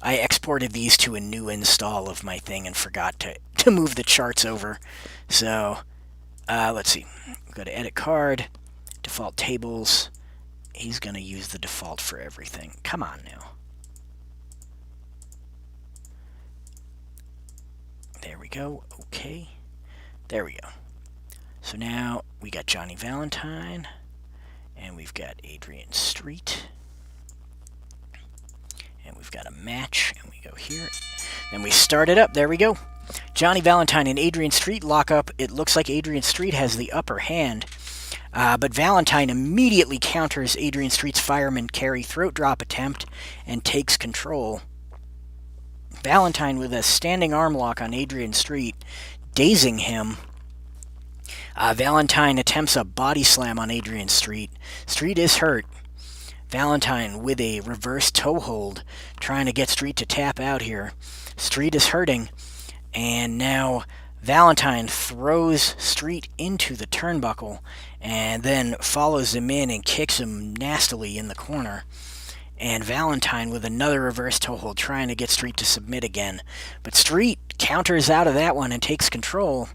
Speaker 1: I exported these to a new install of my thing and forgot to move the charts over. So, let's see. Go to Edit Card, Default Tables. He's going to use the default for everything. Come on now. There we go. Okay. There we go. So now we got Johnny Valentine, and we've got Adrian Street. And we've got a match, and we go here. Then we start it up. There we go. Johnny Valentine and Adrian Street lock up. It looks like Adrian Street has the upper hand. But Valentine immediately counters Adrian Street's fireman carry throat drop attempt and takes control. Valentine with a standing arm lock on Adrian Street, dazing him. Valentine attempts a body slam on Adrian Street. Street is hurt. Valentine with a reverse toe hold, trying to get Street to tap out here. Street is hurting, and now Valentine throws Street into the turnbuckle and then follows him in and kicks him nastily in the corner. And Valentine with another reverse toe hold, trying to get Street to submit again. But Street counters out of that one and takes control.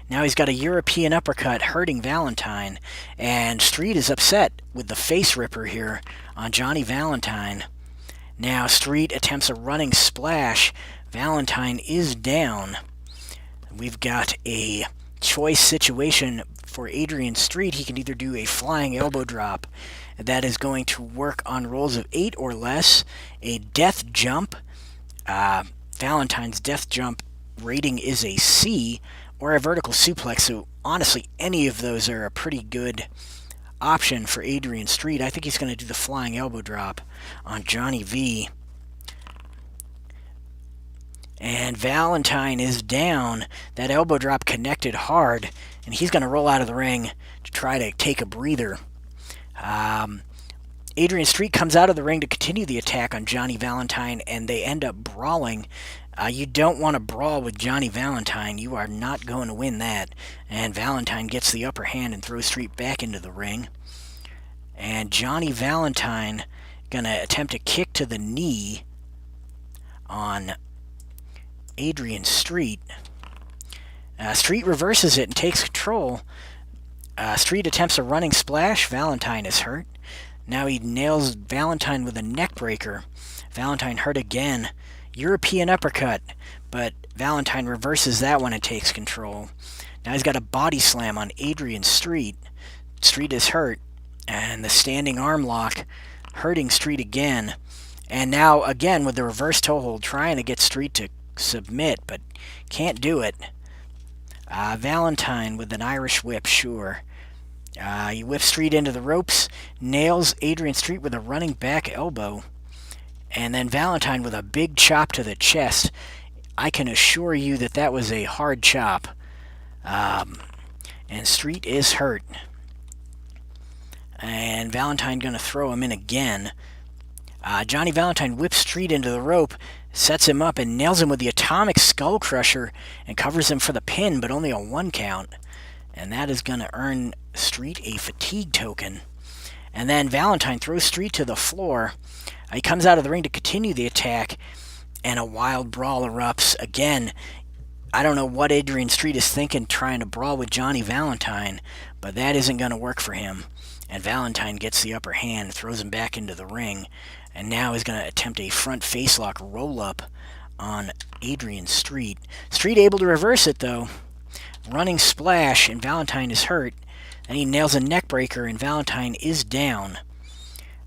Speaker 1: Now he's got a European uppercut hurting Valentine, and Street is upset with the face ripper here on Johnny Valentine. Now Street attempts a running splash. Valentine is down. We've got a choice situation for Adrian Street. He can either do a flying elbow drop that is going to work on rolls of 8 or less, a death jump. Valentine's death jump rating is a C, or a vertical suplex. So honestly, any of those are a pretty good option for Adrian Street. I think he's going to do the flying elbow drop on Johnny V. And Valentine is down. That elbow drop connected hard, and he's going to roll out of the ring to try to take a breather. Adrian Street comes out of the ring to continue the attack on Johnny Valentine, and they end up brawling. You don't want to brawl with Johnny Valentine. You are not going to win that. And Valentine gets the upper hand and throws Street back into the ring. And Johnny Valentine going to attempt a kick to the knee on Adrian Street. Street reverses it and takes control. Street attempts a running splash. Valentine is hurt. Now he nails Valentine with a neck breaker. Valentine hurt again. European uppercut, but Valentine reverses that one and takes control. Now he's got a body slam on Adrian Street. Street is hurt, and the standing arm lock hurting Street again. And now again with the reverse toe hold, trying to get Street to submit, but can't do it. Valentine with an Irish whip, sure. He whips Street into the ropes, nails Adrian Street with a running back elbow, and then Valentine with a big chop to the chest. I can assure you that that was a hard chop. And Street is hurt. And Valentine going to throw him in again. Johnny Valentine whips Street into the rope, sets him up, and nails him with the Atomic Skull Crusher and covers him for the pin, but only a 1 count. And that is going to earn Street a fatigue token. And then Valentine throws Street to the floor. He comes out of the ring to continue the attack, and a wild brawl erupts. Again, I don't know what Adrian Street is thinking trying to brawl with Johnny Valentine, but that isn't going to work for him. And Valentine gets the upper hand, throws him back into the ring, and now he's going to attempt a front facelock roll-up on Adrian Street. Street able to reverse it, though. Running splash, and Valentine is hurt. Then he nails a neck breaker, and Valentine is down.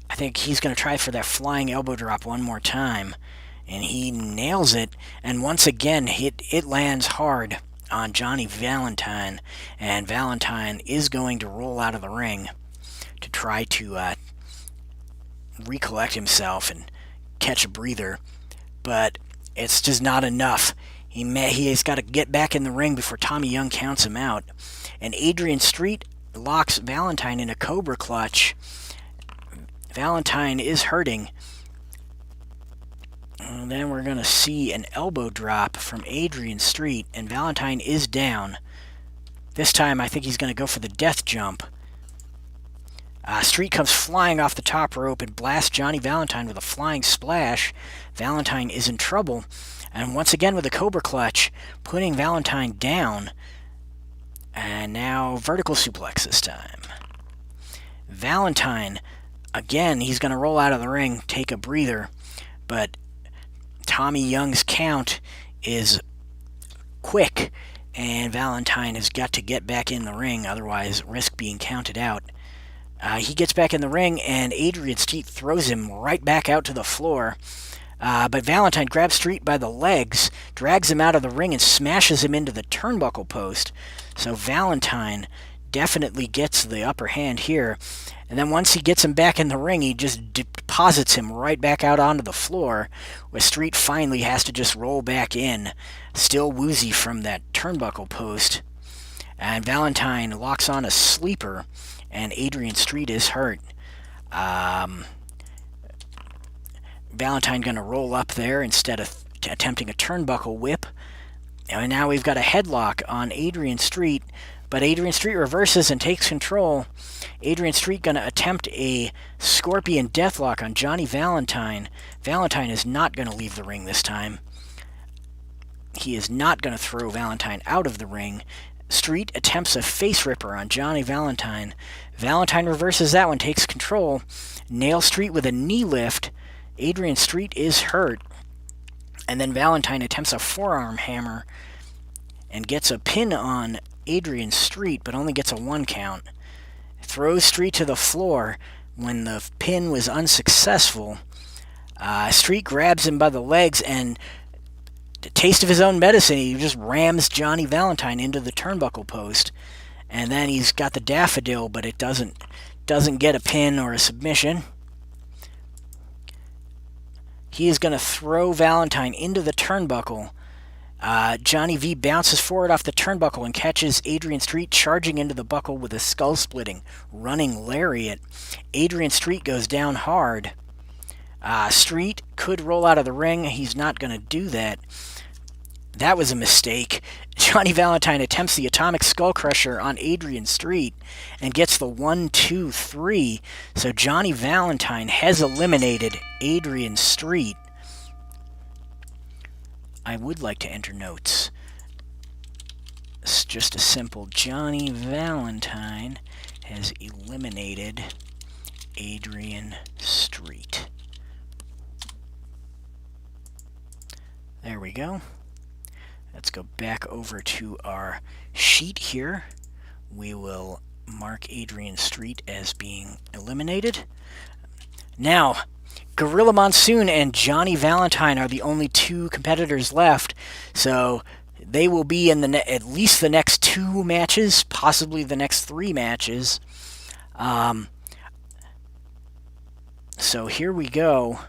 Speaker 1: I think he's going to try for that flying elbow drop one more time. And he nails it, and once again, it lands hard on Johnny Valentine. And Valentine is going to roll out of the ring to try to recollect himself and catch a breather, but it's just not enough. He's got to get back in the ring before Tommy Young counts him out. And Adrian Street locks Valentine in a Cobra Clutch. Valentine is hurting. And then we're going to see an elbow drop from Adrian Street, and Valentine is down. This time I think he's going to go for the death jump. Street comes flying off the top rope and blasts Johnny Valentine with a flying splash. Valentine is in trouble, and once again with a Cobra Clutch, putting Valentine down. And now vertical suplex this time. Valentine, again, he's going to roll out of the ring, take a breather, but Tommy Young's count is quick, and Valentine has got to get back in the ring, otherwise risk being counted out. He gets back in the ring, and Adrian Street throws him right back out to the floor. But Valentine grabs Street by the legs, drags him out of the ring, and smashes him into the turnbuckle post. So Valentine definitely gets the upper hand here. And then once he gets him back in the ring, he just deposits him right back out onto the floor, where Street finally has to just roll back in, still woozy from that turnbuckle post. And Valentine locks on a sleeper, and Adrian Street is hurt. Valentine going to roll up there instead of attempting a turnbuckle whip. And now we've got a headlock on Adrian Street, but Adrian Street reverses and takes control. Adrian Street going to attempt a Scorpion Deathlock on Johnny Valentine. Valentine is not going to leave the ring this time. He is not going to throw Valentine out of the ring. Street attempts a face ripper on Johnny Valentine. Valentine reverses that one, takes control. Nails Street with a knee lift. Adrian Street is hurt. And then Valentine attempts a forearm hammer and gets a pin on Adrian Street, but only gets a 1 count. Throws Street to the floor. When the pin was unsuccessful, Street grabs him by the legs, and a taste of his own medicine, he just rams Johnny Valentine into the turnbuckle post. And then he's got the daffodil, but it doesn't get a pin or a submission. He is going to throw Valentine into the turnbuckle. Johnny V bounces forward off the turnbuckle and catches Adrian Street charging into the buckle with a skull-splitting running lariat. Adrian Street goes down hard. Street could roll out of the ring. He's not going to do that. That was a mistake. Johnny Valentine attempts the Atomic Skull Crusher on Adrian Street and gets the 1, 2, 3. So Johnny Valentine has eliminated Adrian Street. I would like to enter notes. It's just a simple Johnny Valentine has eliminated Adrian Street. There we go. Let's go back over to our sheet here. We will mark Adrian Street as being eliminated. Now, Gorilla Monsoon and Johnny Valentine are the only 2 competitors left, so they will be in at least the next 2 matches, possibly the next 3 matches. So here we go.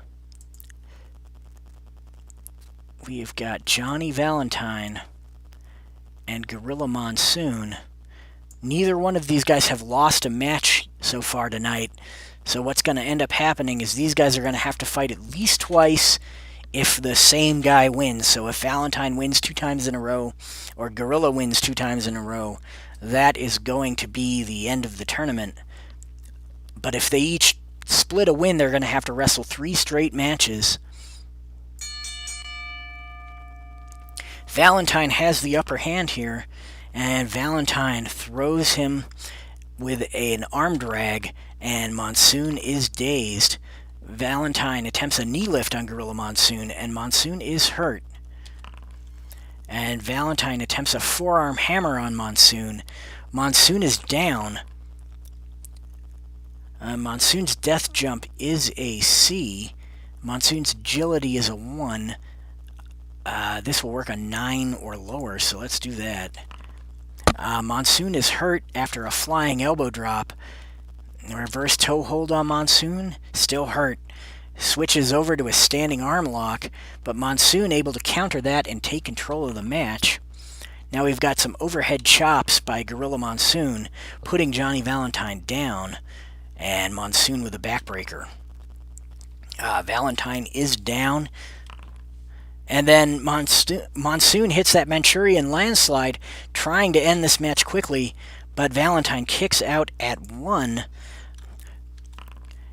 Speaker 1: We've got Johnny Valentine and Gorilla Monsoon. Neither one of these guys have lost a match so far tonight. So what's going to end up happening is these guys are going to have to fight at least twice if the same guy wins. So if Valentine wins 2 times in a row, or Gorilla wins 2 times in a row, that is going to be the end of the tournament. But if they each split a win, they're going to have to wrestle 3 straight matches. Valentine has the upper hand here, and Valentine throws him with an arm drag, and Monsoon is dazed. Valentine attempts a knee lift on Gorilla Monsoon, and Monsoon is hurt. And Valentine attempts a forearm hammer on Monsoon. Monsoon is down. Monsoon's death jump is a C. Monsoon's agility is a 1. This will work on 9 or lower, so let's do that. Monsoon is hurt after a flying elbow drop. Reverse toe hold on Monsoon, still hurt. switches over to a standing arm lock, but Monsoon able to counter that and take control of the match. Now we've got some overhead chops by Gorilla Monsoon, putting Johnny Valentine down, and Monsoon with a backbreaker. Valentine is down, and then Monsoon hits that Manchurian landslide, trying to end this match quickly, but Valentine kicks out at 1,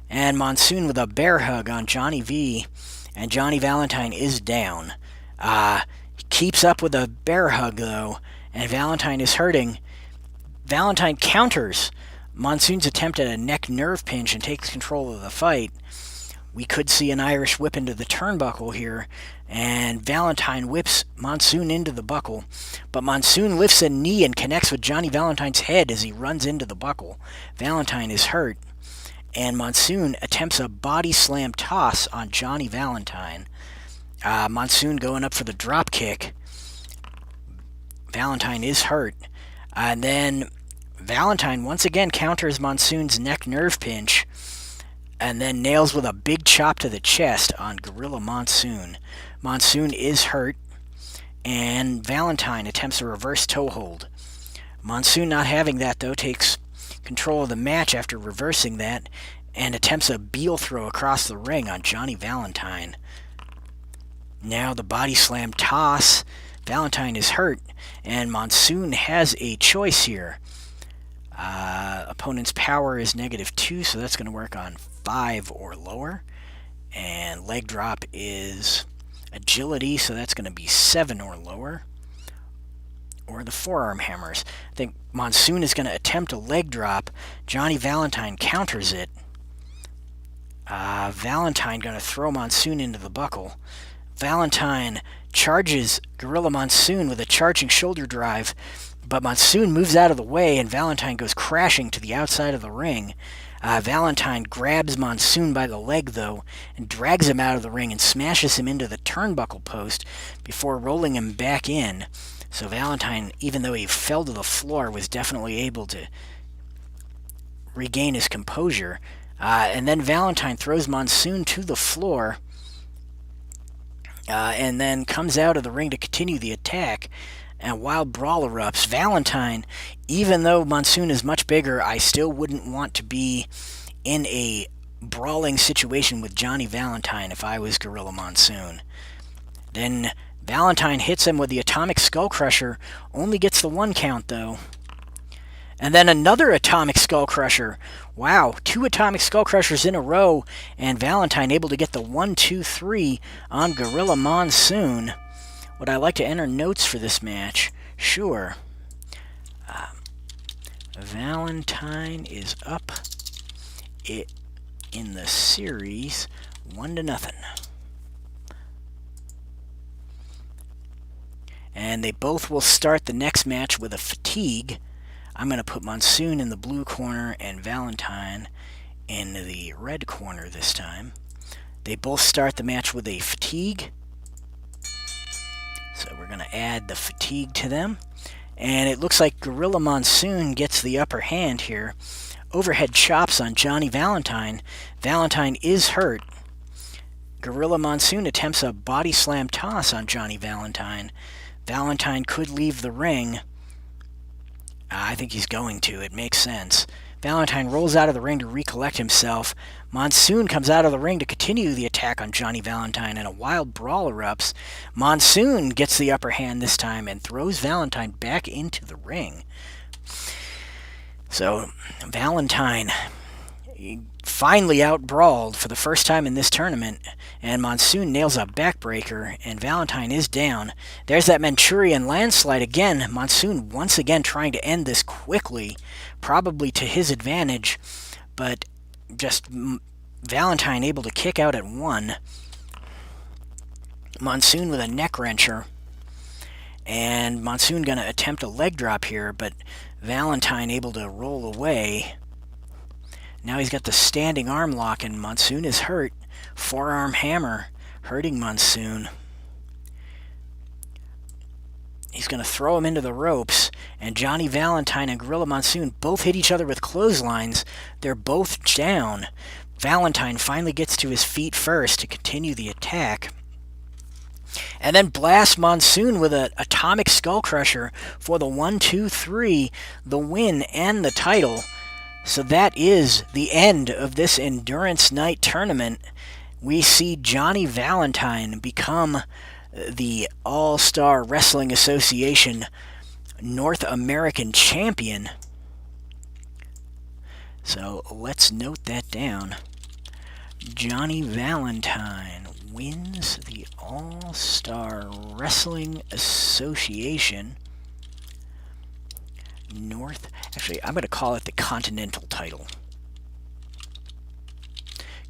Speaker 1: and Monsoon with a bear hug on Johnny V, and Johnny Valentine is down. He keeps up with a bear hug, though, and Valentine is hurting. Valentine counters Monsoon's attempt at a neck nerve pinch and takes control of the fight. We could see an Irish whip into the turnbuckle here, and Valentine whips Monsoon into the buckle, but Monsoon lifts a knee and connects with Johnny Valentine's head as he runs into the buckle. Valentine is hurt, and Monsoon attempts a body slam toss on Johnny Valentine. Monsoon going up for the drop kick. Valentine is hurt, and then Valentine once again counters Monsoon's neck nerve pinch, and then nails with a big chop to the chest on Gorilla Monsoon. Monsoon is hurt, and Valentine attempts a reverse toe hold. Monsoon, not having that, though, takes control of the match after reversing that, and attempts a Beal throw across the ring on Johnny Valentine. Now the body slam toss. Valentine is hurt, and Monsoon has a choice here. Opponent's power is -2, so that's going to work on 5 or lower. And leg drop is agility, so that's going to be 7 or lower. Or the forearm hammers. I think Monsoon is going to attempt a leg drop. Johnny Valentine counters it. Valentine going to throw Monsoon into the buckle. Valentine charges Gorilla Monsoon with a charging shoulder drive, but Monsoon moves out of the way, and Valentine goes crashing to the outside of the ring. Valentine grabs Monsoon by the leg, though, and drags him out of the ring and smashes him into the turnbuckle post before rolling him back in. So Valentine, even though he fell to the floor, was definitely able to regain his composure. And then Valentine throws Monsoon to the floor, and then comes out of the ring to continue the attack. And wild brawl erupts. Valentine, even though Monsoon is much bigger, I still wouldn't want to be in a brawling situation with Johnny Valentine if I was Gorilla Monsoon. Then Valentine hits him with the Atomic Skull Crusher, only gets the 1 count, though. And then another Atomic Skull Crusher. Wow, 2 Atomic Skull Crushers in a row, and Valentine able to get the 1, 2, 3 on Gorilla Monsoon. Would I like to enter notes for this match? Sure. Valentine is up in the series 1-0. And they both will start the next match with a fatigue. I'm going to put Monsoon in the blue corner and Valentine in the red corner this time. They both start the match with a fatigue. So we're going to add the fatigue to them. And it looks like Gorilla Monsoon gets the upper hand here. Overhead chops on Johnny Valentine. Valentine is hurt. Gorilla Monsoon attempts a body slam toss on Johnny Valentine. Valentine could leave the ring. I think he's going to. It makes sense. Valentine rolls out of the ring to recollect himself. Monsoon comes out of the ring to continue the attack on Johnny Valentine, and a wild brawl erupts. Monsoon gets the upper hand this time and throws Valentine back into the ring. So, Valentine finally out-brawled for the first time in this tournament, and Monsoon nails a backbreaker, and Valentine is down. There's that Manchurian landslide again. Monsoon once again trying to end this quickly, probably to his advantage, but just Valentine able to kick out at 1. Monsoon with a neck wrencher, and Monsoon going to attempt a leg drop here, but Valentine able to roll away. Now he's got the standing arm lock, and Monsoon is hurt. Forearm hammer hurting Monsoon. He's going to throw him into the ropes, and Johnny Valentine and Gorilla Monsoon both hit each other with clotheslines. They're both down, Valentine finally gets to his feet first to continue the attack. And then Blast Monsoon with an Atomic Skull Crusher for the 1-2-3, the win and the title. So that is the end of this Endurance Night tournament. We see Johnny Valentine become the All-Star Wrestling Association North American Champion. So let's note that down. Johnny Valentine wins the All-Star Wrestling Association North... Actually, I'm going to call it the Continental title.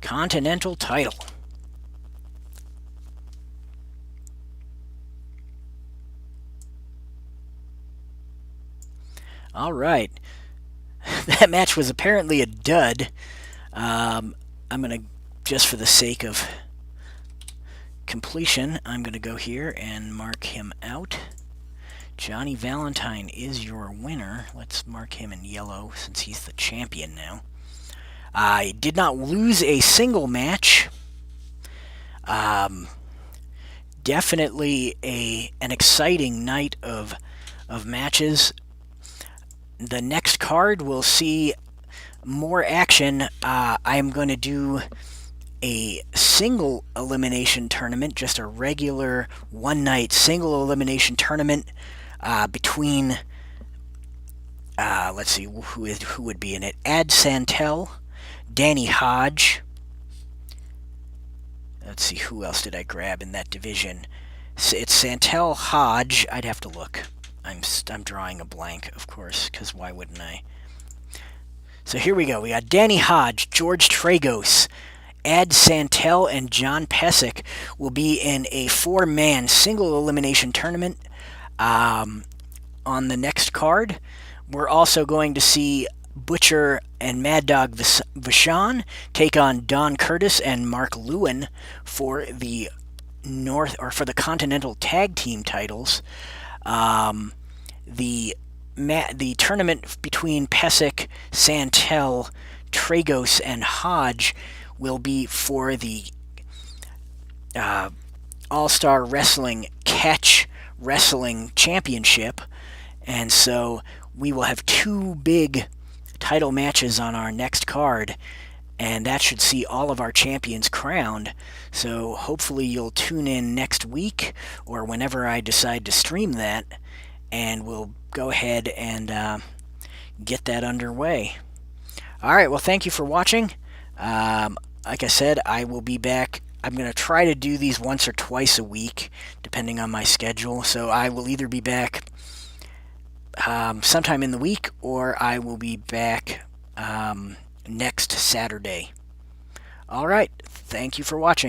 Speaker 1: Continental title. All right. That match was apparently a dud. I'm going to, just for the sake of completion, I'm going to go here and mark him out. Johnny Valentine is your winner. Let's mark him in yellow since he's the champion now. I did not lose a single match. Definitely an exciting night of matches. The next card will see more action. I'm going to do a single elimination tournament, just a regular one-night single elimination tournament between, let's see, who would be in it? Ad Santel, Danny Hodge. Let's see, who else did I grab in that division? It's Santel, Hodge. I'd have to look. I'm drawing a blank, of course, because why wouldn't I? So here we go. We got Danny Hodge, George Tragos, Ad Santel, and John Pesek will be in a four-man single elimination tournament on the next card. We're also going to see Butcher and Mad Dog Vachon take on Don Curtis and Mark Lewin for the Continental Tag Team titles. The tournament between Pesek, Santel, Tragos, and Hodge will be for the All-Star Wrestling Catch Wrestling Championship, and so we will have two big title matches on our next card, and that should see all of our champions crowned. So hopefully you'll tune in next week or whenever I decide to stream that, and we'll go ahead and get that underway. All right, well, thank you for watching. Like I said, I will be back. I'm going to try to do these once or twice a week, depending on my schedule. So I will either be back sometime in the week, or I will be back next Saturday. All right, thank you for watching.